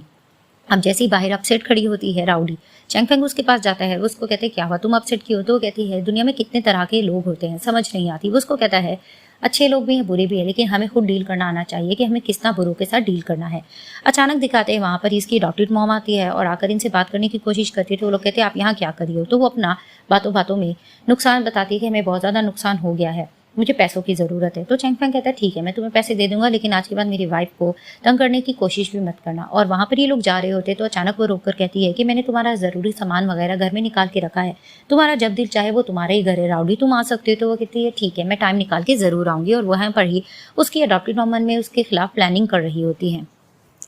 अब जैसे ही बाहर अपसेट खड़ी होती है राउडी, चेंग फेंग उसके पास जाता है। वो उसको कहते हैं क्या हुआ तुम अपसेट क्यों हो। तो वो कहती है दुनिया में कितने तरह के लोग होते हैं समझ नहीं आती। वो उसको कहता है अच्छे लोग भी हैं बुरे भी हैं लेकिन हमें खुद डील करना आना चाहिए कि हमें किस तरह बुरों के साथ डील करना है। अचानक दिखाते हैं वहां पर इसकी डॉक्टर मॉम आती है और आकर इनसे बात करने की कोशिश करती है। तो वो लोग कहते हैं आप यहाँ क्या कर रही हो। तो वो अपना बातों बातों में नुकसान बताती है कि हमें बहुत ज्यादा नुकसान हो गया है, मुझे पैसों की ज़रूरत है। तो चेंग फेंग कहता है ठीक है मैं तुम्हें पैसे दे दूंगा लेकिन आज के बाद मेरी वाइफ को तंग करने की कोशिश भी मत करना। और वहाँ पर ये लोग जा रहे होते तो अचानक वो रोककर कहती है कि मैंने तुम्हारा ज़रूरी सामान वगैरह घर में निकाल के रखा है, तुम्हारा जब दिल चाहे वो तुम्हारा ही घर है राउडी, तुम आ सकते हो। तो वो कहती है ठीक है मैं टाइम निकाल के ज़रूर आऊँगी। और वहाँ पर ही उसकी अडॉप्टेड मॉम में उसके खिलाफ प्लानिंग कर रही होती है।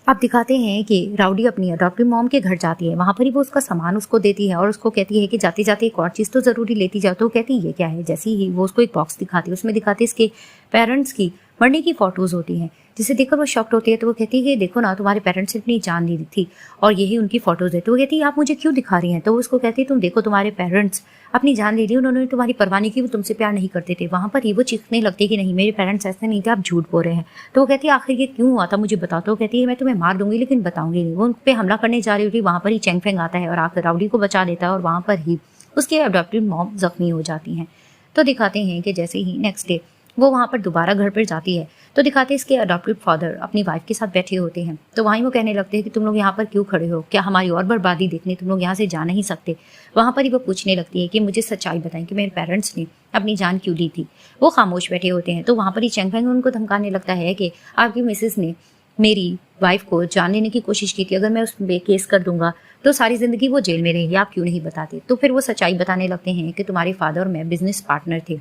अब दिखाते हैं कि राउडी अपनी अडॉप्टिव मॉम के घर जाती है। वहां पर ही वो उसका सामान उसको देती है और उसको कहती है कि जाते जाते एक और चीज़ तो ज़रूरी लेती जाओ। तो कहती है ये क्या है। जैसे ही वो उसको एक बॉक्स दिखाती है उसमें दिखाती है इसके पेरेंट्स की मरने की फोटोज होती हैं जिसे देखकर वो शॉक्ड होती है। तो वो कहती है कि देखो ना तुम्हारे पेरेंट्स ने अपनी जान ली थी और यही उनकी फोटोज है। तो वो कहती है आप मुझे क्यों दिखा रही हैं। तो वो उसको कहती है तुम देखो तुम्हारे पेरेंट्स अपनी जान ले ली, उन्होंने तुम्हारी परवाह नहीं की, वो तुमसे प्यार नहीं करते थे। वहां पर ही वो चीखने लगती है कि नहीं मेरे पेरेंट्स ऐसे नहीं थे, आप झूठ बोल रहे हैं। तो वो कहती है आखिर ये क्यों हुआ था मुझे बताओ। तो वो कहती है मैं तुम्हें मार दूंगी लेकिन बताऊंगी नहीं। वो उन पर हमला करने जा रही होती। वहां पर ही चेंग फेंग आता है और आकर राउडी को बचा लेता है और वहां पर ही उसके अडॉप्टेड मॉम जख्मी हो जाती हैं। तो दिखाते हैं कि जैसे ही नेक्स्ट डे वो वहाँ पर दोबारा घर पर जाती है तो दिखाते हैं इसके अडॉप्टेड फादर अपनी वाइफ के साथ बैठे होते हैं। तो वहीं वो कहने लगते हैं कि तुम लोग यहाँ पर क्यों खड़े हो, क्या हमारी और बर्बादी देखने तुम लोग यहाँ से जा नहीं सकते। वहाँ पर ही वो पूछने लगती है कि मुझे सच्चाई बताएं कि मेरे पेरेंट्स ने अपनी जान क्यों ली थी। वो खामोश बैठे होते हैं। तो वहाँ पर ही चैंगफेंग उनको धमकाने लगता है कि आपकी मिसेस ने मेरी वाइफ को जान लेने की कोशिश की थी, अगर मैं उस पे केस कर दूंगा तो सारी जिंदगी वो जेल में रहेगी, आप क्यों नहीं बताते। तो फिर वो सच्चाई बताने लगते हैं कि तुम्हारे फादर और मैं बिजनेस पार्टनर थे,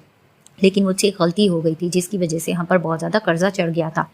लेकिन मुझसे एक गलती हो गई थी जिसकी वजह से हम पर बहुत ज़्यादा कर्जा चढ़ गया था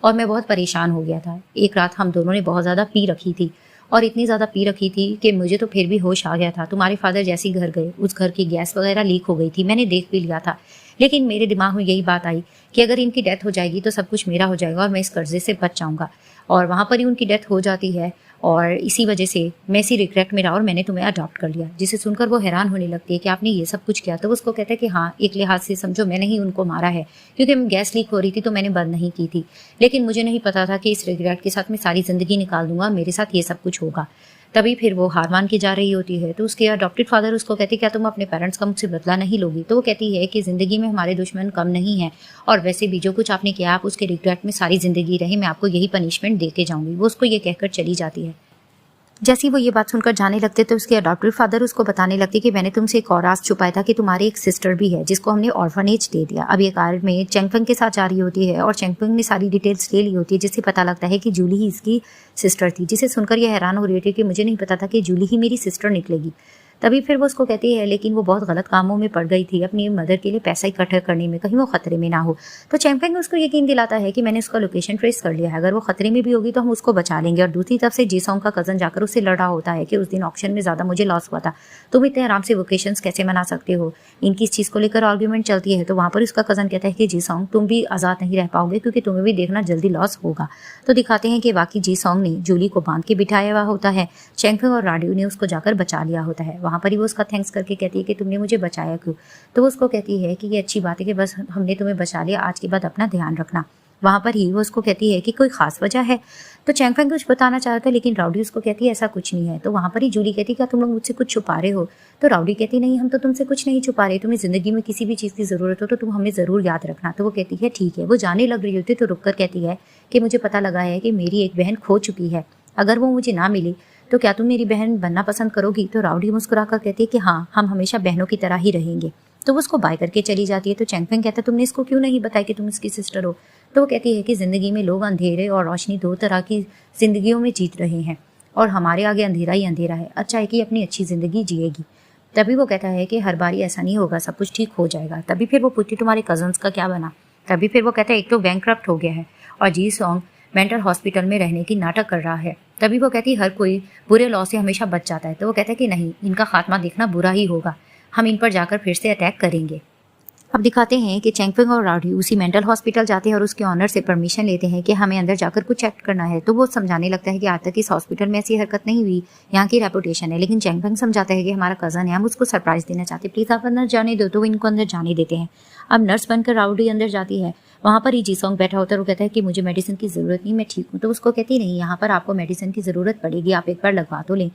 और मैं बहुत परेशान हो गया था। एक रात हम दोनों ने बहुत ज़्यादा पी रखी थी और इतनी ज़्यादा पी रखी थी कि मुझे तो फिर भी होश आ गया था। तुम्हारे फादर जैसे ही घर गए उस घर की गैस वगैरह लीक हो गई थी, मैंने देख भी लिया था, लेकिन मेरे दिमाग में यही बात आई कि अगर इनकी डेथ हो जाएगी तो सब कुछ मेरा हो जाएगा और मैं इस कर्जे से बच जाऊंगा। और वहाँ पर ही उनकी डेथ हो जाती है और इसी वजह से मैं इसी रिग्रेट में रहा और मैंने तुम्हें अडॉप्ट कर लिया। जिसे सुनकर वो हैरान होने लगती है कि आपने ये सब कुछ किया। तो उसको कहता है कि हाँ, एक लिहाज से समझो मैंने ही उनको मारा है, क्योंकि गैस लीक हो रही थी तो मैंने बंद नहीं की थी, लेकिन मुझे नहीं पता था कि इस रिग्रेट के साथ मैं सारी जिंदगी निकाल दूंगा, मेरे साथ ये सब कुछ होगा। तभी फिर वो हार मान के जा रही होती है। तो उसके अडॉप्टेड फादर उसको कहते क्या तुम अपने पेरेंट्स का मुझसे बदला नहीं लोगी। तो वो कहती है कि जिंदगी में हमारे दुश्मन कम नहीं है और वैसे भी जो कुछ आपने किया आप उसके रिग्रेट में सारी जिंदगी रहे, मैं आपको यही पनिशमेंट दे के जाऊंगी। वो उसको ये कहकर चली जाती है। जैसे ही वो ये बात सुनकर जाने लगते तो उसके अडॉप्टेड फादर उसको बताने लगते कि मैंने तुमसे एक और राज छुपाया था कि तुम्हारी एक सिस्टर भी है जिसको हमने ऑर्फनेज दे दिया। अब ये कार में चैंगफेंग के साथ जा रही होती है और चैंगफेंग ने सारी डिटेल्स ले ली होती है, जिससे पता लगता है कि जूली ही इसकी सिस्टर थी। जिसे सुनकर यह हैरान हो रही थी कि मुझे नहीं पता था कि जूली ही मेरी सिस्टर निकलेगी। तभी फिर वो उसको कहती है लेकिन वो बहुत गलत कामों में पड़ गई थी, अपनी मदर के लिए पैसा इकट्ठा करने में, कहीं वो खतरे में ना हो। तो चैंगफेंग उसको यकीन दिलाता है कि मैंने उसका लोकेशन ट्रेस कर लिया है, अगर वो खतरे में भी होगी तो हम उसको बचा लेंगे। और दूसरी तरफ से जीसोंग का कजन जाकर उससे लड़ रहा होता है कि उस दिन ऑक्शन में ज्यादा मुझे लॉस हुआ था, तुम इतने आराम से वोकेशन कैसे मना सकते हो। इनकी इस चीज को लेकर आर्ग्यूमेंट चलती है। तो वहां पर उसका कजन कहता है कि जीसोंग तुम भी आजाद नहीं रह पाओगे क्योंकि तुम्हें भी देखना जल्दी लॉस होगा। तो दिखाते हैं कि वाकई जीसोंग ने जूली को बांध के बिठाया हुआ होता है, चैंगफेंग और राडियो ने उसको जाकर बचा लिया होता है। वहां पर ही वो उसका थैंक्स करके कहती है कि तुमने मुझे बचाया क्यों। तो वो उसको कहती है कि ये अच्छी बात है कि बस हमने तुम्हें बचा लिया, आज के बाद अपना ध्यान रखना। वहां पर ही वो उसको कहती है कि कोई खास वजह है। तो चैंगफेंग कुछ बताना चाहता है लेकिन राउडी उसको कहती है ऐसा कुछ नहीं है। तो वहां पर ही जूली कहती है क्या तुम लोग मुझसे कुछ छुपा रहे हो। तो राउडी कहती नहीं, हम तो तुमसे कुछ नहीं छुपा रहे, तुम्हें जिंदगी में किसी भी चीज की जरूरत हो तो तुम हमें जरूर याद रखना। तो वो कहती है ठीक है। वो जाने लग रही होती तो रुककर कहती है कि मुझे पता लगा है कि मेरी एक बहन खो चुकी है, अगर वो मुझे ना मिली तो क्या तुम मेरी बहन बनना पसंद करोगी। तो राउडी मुस्कुराकर कहती है कि हाँ, हम हमेशा बहनों की तरह ही रहेंगे। तो वो उसको बाय करके चली जाती है। तो चैंगफेंग कहता है तुमने इसको क्यों नहीं बताया कि तुम इसकी सिस्टर हो। तो वो कहती है कि जिंदगी में लोग अंधेरे और रोशनी दो तरह की जिंदगियों में जीत रहे हैं और हमारे आगे अंधेरा ही अंधेरा है, अच्छा है कि अपनी अच्छी जिंदगी जिएगी। तभी वो कहता है कि हर बारी ऐसा नहीं होगा, सब कुछ ठीक हो जाएगा। तभी फिर वो पूछती तुम्हारे कजन्स का क्या बना। तभी फिर वो कहता है एक तो बैंकक्रप्ट हो गया है और जी सॉन्ग मेंटल हॉस्पिटल में रहने की नाटक कर रहा है। तभी वो कहती है हर कोई बुरे लॉ से हमेशा बच जाता है। तो वो कहता है कि नहीं, इनका खात्मा देखना बुरा ही होगा, हम इन पर जाकर फिर से अटैक करेंगे। अब दिखाते हैं कि चैंगफेंग और राउडी उसी मेंटल हॉस्पिटल जाते हैं और उसके ऑनर से परमिशन लेते हैं कि हमें अंदर जाकर कुछ चेक करना है। तो वो समझाने लगता है कि आज तक इस हॉस्पिटल में ऐसी हरकत नहीं हुई, यहाँ की रेपुटेशन है। लेकिन चैंगफेंग समझाता है कि हमारा कजन है, हम उसको सरप्राइज देना चाहते हैं, प्लीज आप अंदर जाने दो। तो वो इनको अंदर जाने देते हैं। अब नर्स बनकर राउडी अंदर जाती है। वहाँ पर ही जीसोंग बैठा होता है। वो कहता है कि मुझे मेडिसिन की जरूरत नहीं, मैं ठीक हूँ। तो उसको कहती नहीं, यहाँ पर आपको मेडिसिन की जरूरत पड़ेगी, आप एक बार लगवा तो लें।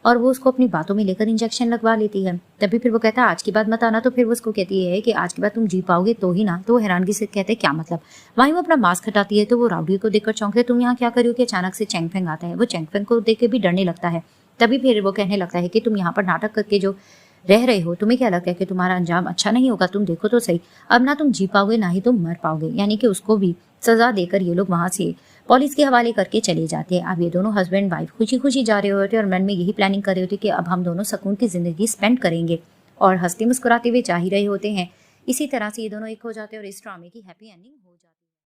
और वो उसको अपनी बातों में लेकर इंजेक्शन लगवा लेती है। तभी फिर वो कहता है आज के बाद मत आना। तो फिर वो उसको कहती है कि आज के बाद तुम जी पाओगे तो ही ना। तो वो हैरानगी से कहते हैं क्या मतलब। वहीं वो अपना मास्क हटाती है तो वो राउडी को देखकर चौंकते तुम यहाँ क्या कर रही हो। कि अचानक से चैंगफेंग आता है। वो चैंगफेंग को देख के भी डरने लगता है। तभी फिर वो कहने लगता है कि तुम यहाँ पर नाटक करके जो रह रहे हो, तुम्हें क्या लगता है कि तुम्हारा अंजाम अच्छा नहीं होगा, तुम देखो तो सही, अब ना तुम जी पाओगे ना ही तुम मर पाओगे। यानी कि उसको भी सजा देकर ये लोग वहां से पुलिस के हवाले करके चले जाते हैं। अब ये दोनों हस्बैंड वाइफ खुशी खुशी जा रहे होते और मन में यही प्लानिंग कर रहे होते कि अब हम दोनों सुकून की जिंदगी स्पेंड करेंगे और हंसते मुस्कुराते हुए जा ही रहे होते हैं। इसी तरह से ये दोनों एक हो जाते हैं और इस ड्रामे की हैप्पी एंडिंग हो जाती है।